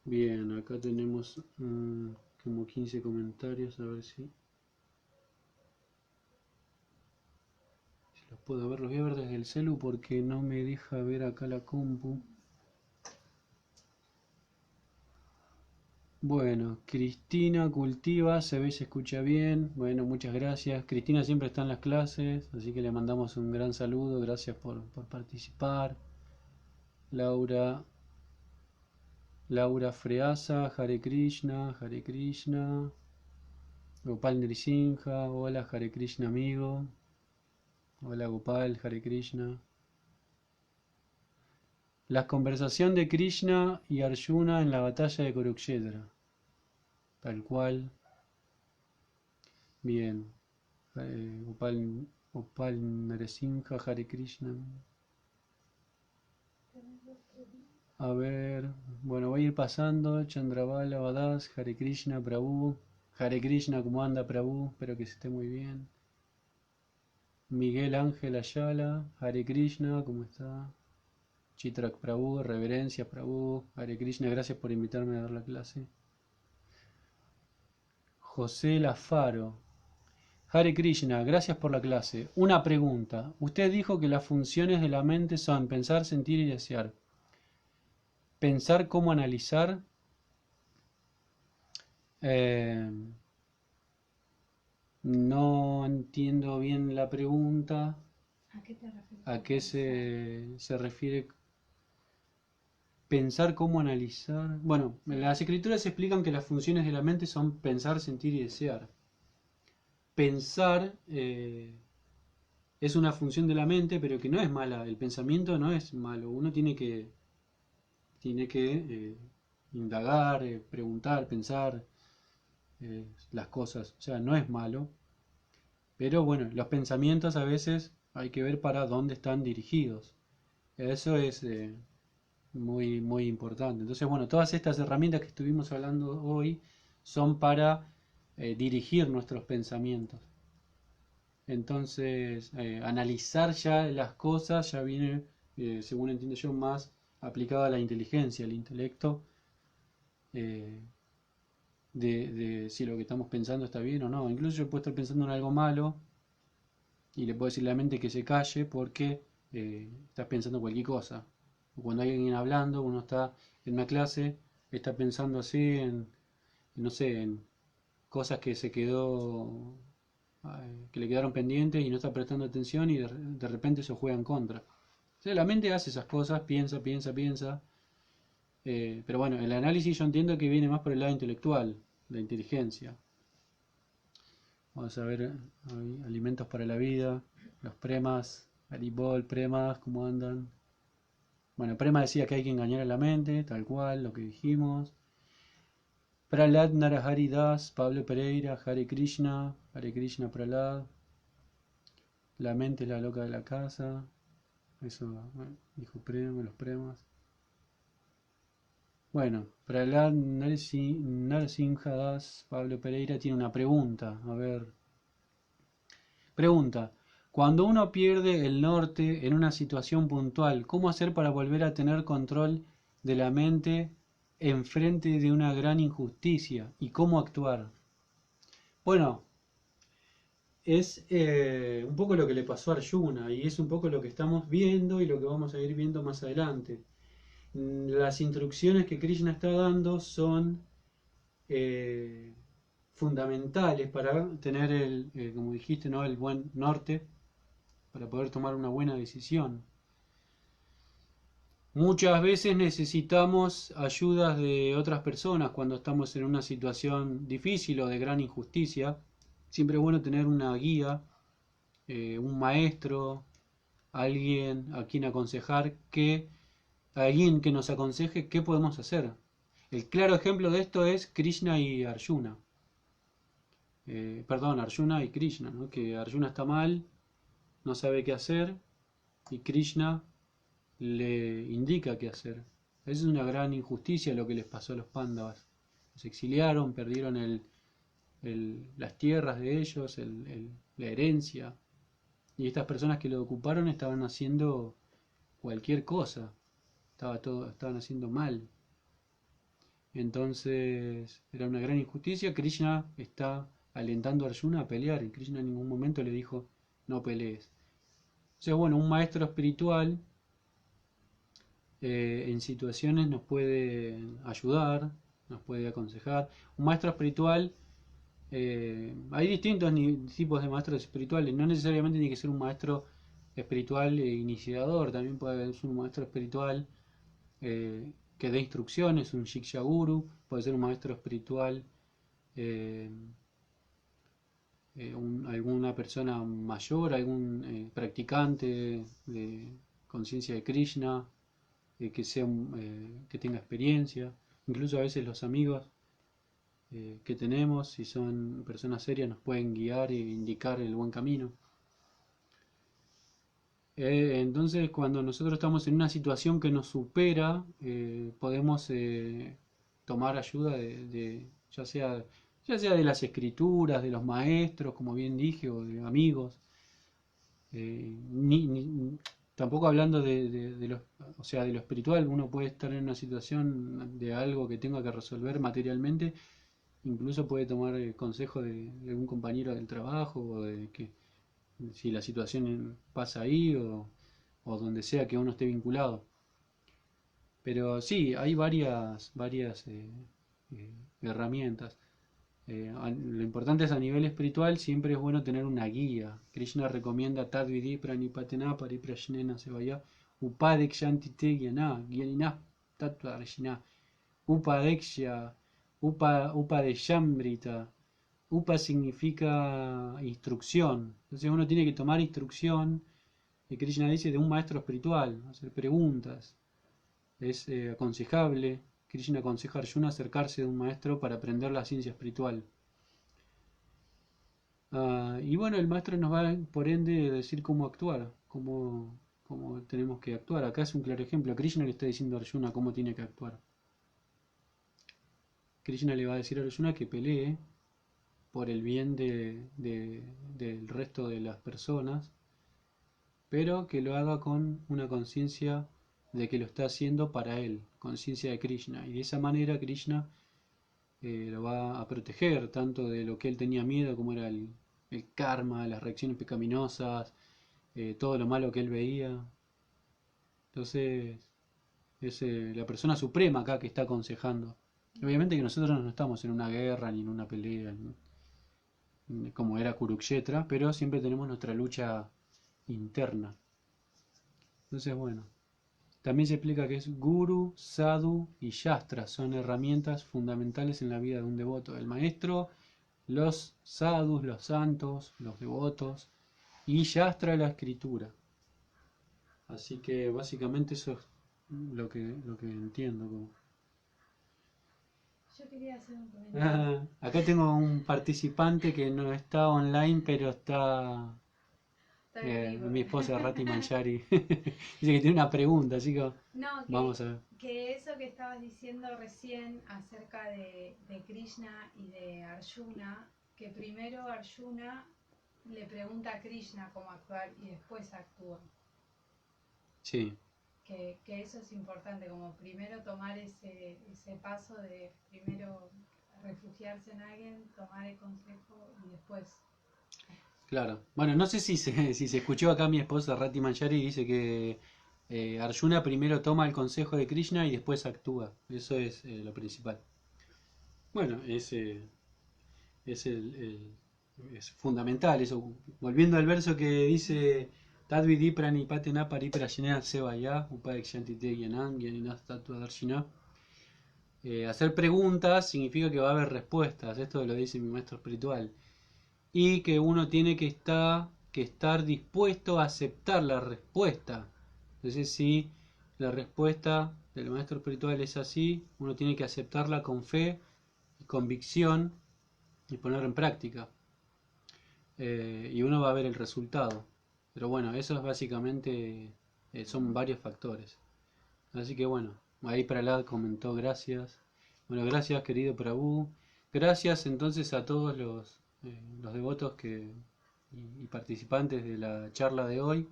Bien, acá tenemos como 15 comentarios, a ver si los puedo ver. Los voy a ver desde el celu porque no me deja ver acá la compu. Bueno, Cristina cultiva, se ve y se escucha bien. Bueno, muchas gracias. Cristina siempre está en las clases, así que le mandamos un gran saludo. Gracias por participar. Laura, Laura Freasa, Hare Krishna, Hare Krishna. Gopal Nrisimha, hola Hare Krishna amigo. Hola Gopal, Hare Krishna. La conversación de Krishna y Arjuna en la batalla de Kurukshetra. Tal cual. Bien. Gopal Narasimha, Hare Krishna. A ver. Bueno, voy a ir pasando. Chandravala, Badas, Hare Krishna, Prabhu. Hare Krishna, ¿cómo anda Prabhu? Espero que se esté muy bien. Miguel Ángel Ayala, Hare Krishna, ¿cómo está? Chitrak Prabhu, reverencias Prabhu. Hare Krishna, gracias por invitarme a dar la clase. José Lafaro. Hare Krishna, gracias por la clase. Una pregunta. Usted dijo que las funciones de la mente son pensar, sentir y desear. Pensar cómo analizar. Eh, no entiendo bien la pregunta. ¿A qué te refieres? ¿A qué se refiere pensar cómo analizar? Bueno, en las escrituras explican que las funciones de la mente son pensar, sentir y desear. Pensar es una función de la mente, pero que no es mala. El pensamiento no es malo. Uno tiene que indagar, preguntar, pensar las cosas. O sea, no es malo. Pero bueno, los pensamientos a veces hay que ver para dónde están dirigidos. Eso es muy, muy importante. Entonces, bueno, todas estas herramientas que estuvimos hablando hoy son para dirigir nuestros pensamientos. Entonces, analizar ya las cosas ya viene, según entiendo yo, más aplicado a la inteligencia, al intelecto, eh, de si lo que estamos pensando está bien o no. Incluso yo puedo estar pensando en algo malo y le puedo decir a la mente que se calle porque estás pensando cualquier cosa. O cuando hay alguien hablando, uno está en una clase, está pensando así en, no sé, en cosas que se quedó que le quedaron pendientes y no está prestando atención y de repente se juega en contra. O sea, la mente hace esas cosas, piensa, piensa, piensa. Pero bueno, el análisis yo entiendo que viene más por el lado intelectual, la inteligencia. Vamos a ver, alimentos para la vida, los premas, Haribol, premas, ¿cómo andan? Bueno, Prema decía que hay que engañar a la mente, tal cual, lo que dijimos. Pralad Narahari Das, Pablo Pereira, Hare Krishna Pralad. La mente es la loca de la casa. Eso dijo los premas. Bueno, Pralad Narasimha Das, Pablo Pereira tiene una pregunta. A ver. Pregunta. Cuando uno pierde el norte en una situación puntual, ¿cómo hacer para volver a tener control de la mente enfrente de una gran injusticia? ¿Y cómo actuar? Bueno, es un poco lo que le pasó a Arjuna y es un poco lo que estamos viendo y lo que vamos a ir viendo más adelante. Las instrucciones que Krishna está dando son fundamentales para tener como dijiste, ¿no? El buen norte, para poder tomar una buena decisión. Muchas veces necesitamos ayudas de otras personas cuando estamos en una situación difícil o de gran injusticia. Siempre es bueno tener una guía, un maestro, alguien a quien aconsejar, alguien que nos aconseje qué podemos hacer. El claro ejemplo de esto es Krishna y Arjuna. Perdón, Arjuna y Krishna, ¿no? Que Arjuna está mal, no sabe qué hacer, y Krishna le indica qué hacer. Es una gran injusticia lo que les pasó a los Pándavas. Se exiliaron, perdieron las tierras de ellos, la herencia. Y estas personas que lo ocuparon estaban haciendo cualquier cosa. Estaban haciendo mal. Entonces era una gran injusticia. Krishna está alentando a Arjuna a pelear y Krishna en ningún momento le dijo no pelees. Entonces bueno, un maestro espiritual en situaciones nos puede ayudar, nos puede aconsejar. Un maestro espiritual, hay distintos tipos de maestros espirituales, no necesariamente tiene que ser un maestro espiritual iniciador, también puede ser un maestro espiritual que dé instrucciones, un Shiksha Guru, puede ser un maestro espiritual, eh, alguna persona mayor, algún practicante de conciencia de Krishna, que tenga experiencia, incluso a veces los amigos que tenemos, si son personas serias, nos pueden guiar e indicar el buen camino. Entonces, cuando nosotros estamos en una situación que nos supera, podemos tomar ayuda ya sea de las escrituras, de los maestros, como bien dije, o de amigos. Tampoco hablando o sea, de lo espiritual, uno puede estar en una situación de algo que tenga que resolver materialmente, incluso puede tomar el consejo de algún compañero del trabajo, o de que si la situación pasa ahí, o donde sea que uno esté vinculado. Pero sí, hay varias herramientas. Lo importante es a nivel espiritual, siempre es bueno tener una guía. Krishna recomienda Tadvidi Pranipatena Pariprashnena Sevaya Upadekshantite Gyana Gyanina Tattvarshina Upadeksha Upadeshambrita. Upa significa instrucción. Entonces uno tiene que tomar instrucción, y Krishna dice, de un maestro espiritual, hacer preguntas. Es aconsejable. Krishna aconseja a Arjuna acercarse de un maestro para aprender la ciencia espiritual. Y bueno, el maestro nos va por ende a decir cómo actuar, cómo tenemos que actuar. Acá es un claro ejemplo. Krishna le está diciendo a Arjuna cómo tiene que actuar. Krishna le va a decir a Arjuna que pelee por el bien del resto de las personas, pero que lo haga con una conciencia de que lo está haciendo para él, conciencia de Krishna. Y de esa manera Krishna lo va a proteger tanto de lo que él tenía miedo, como era el karma, las reacciones pecaminosas, todo lo malo que él veía. Entonces es la persona suprema acá que está aconsejando. Obviamente que nosotros no estamos en una guerra ni en una pelea, como era Kurukshetra, pero siempre tenemos nuestra lucha interna. Entonces, bueno, también se explica que es Guru, Sadhu y Shastra, son herramientas fundamentales en la vida de un devoto. El maestro, los sadhus, los santos, los devotos, y Shastra, la escritura. Así que básicamente eso es lo que entiendo. Yo quería hacer un comentario. Acá tengo un participante que no está online, pero está Está en vivo. mi esposa Rati Manjari. Dice que tiene una pregunta, así que No, vamos a ver. que eso que estabas diciendo recién acerca de Krishna y de Arjuna, que primero Arjuna le pregunta a Krishna cómo actuar y después actúa. Sí, Que eso es importante, como primero tomar ese paso de primero refugiarse en alguien, tomar el consejo y después. claro. Bueno, no sé si se escuchó acá mi esposa Rati Manjari, dice que Arjuna primero toma el consejo de Krishna y después actúa. Eso es lo principal. Bueno, es fundamental eso. Volviendo al verso que dice Tadvidi Pranipatena Pariprashnena Sevaya Upadekshantite Gyanam Gyaninas Tattvadarshina. Hacer preguntas significa que va a haber respuestas. Esto lo dice mi maestro espiritual. Y que uno tiene que estar dispuesto a aceptar la respuesta. Entonces, si la respuesta del maestro espiritual es así, uno tiene que aceptarla con fe y convicción y ponerla en práctica. Y uno va a ver el resultado. Pero bueno, eso es básicamente, son varios factores. Así que bueno, ahí Prahlad comentó gracias. Bueno, gracias querido Prabhu. Gracias entonces a todos los devotos y participantes de la charla de hoy.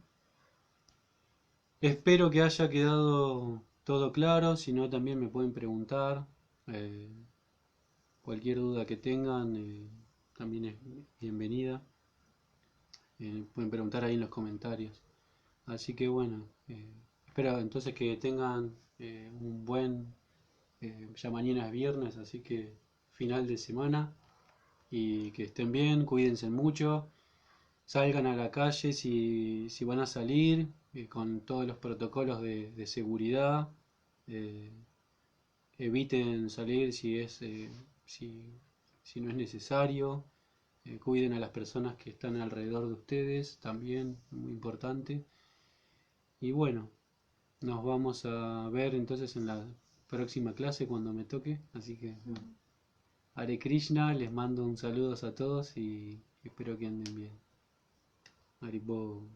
Espero que haya quedado todo claro, si no también me pueden preguntar. eh, Cualquier duda que tengan también es bienvenida. Pueden preguntar ahí en los comentarios. Así que bueno, espero entonces que tengan un buen, ya mañana es viernes, así que final de semana y que estén bien, cuídense mucho, salgan a la calle si van a salir, con todos los protocolos de seguridad, eh, eviten salir si, si no es necesario, cuiden a las personas que están alrededor de ustedes, también muy importante. Y bueno, nos vamos a ver entonces en la próxima clase cuando me toque. Así que, bueno, Hare Krishna, les mando un saludo a todos y espero que anden bien. Haribo.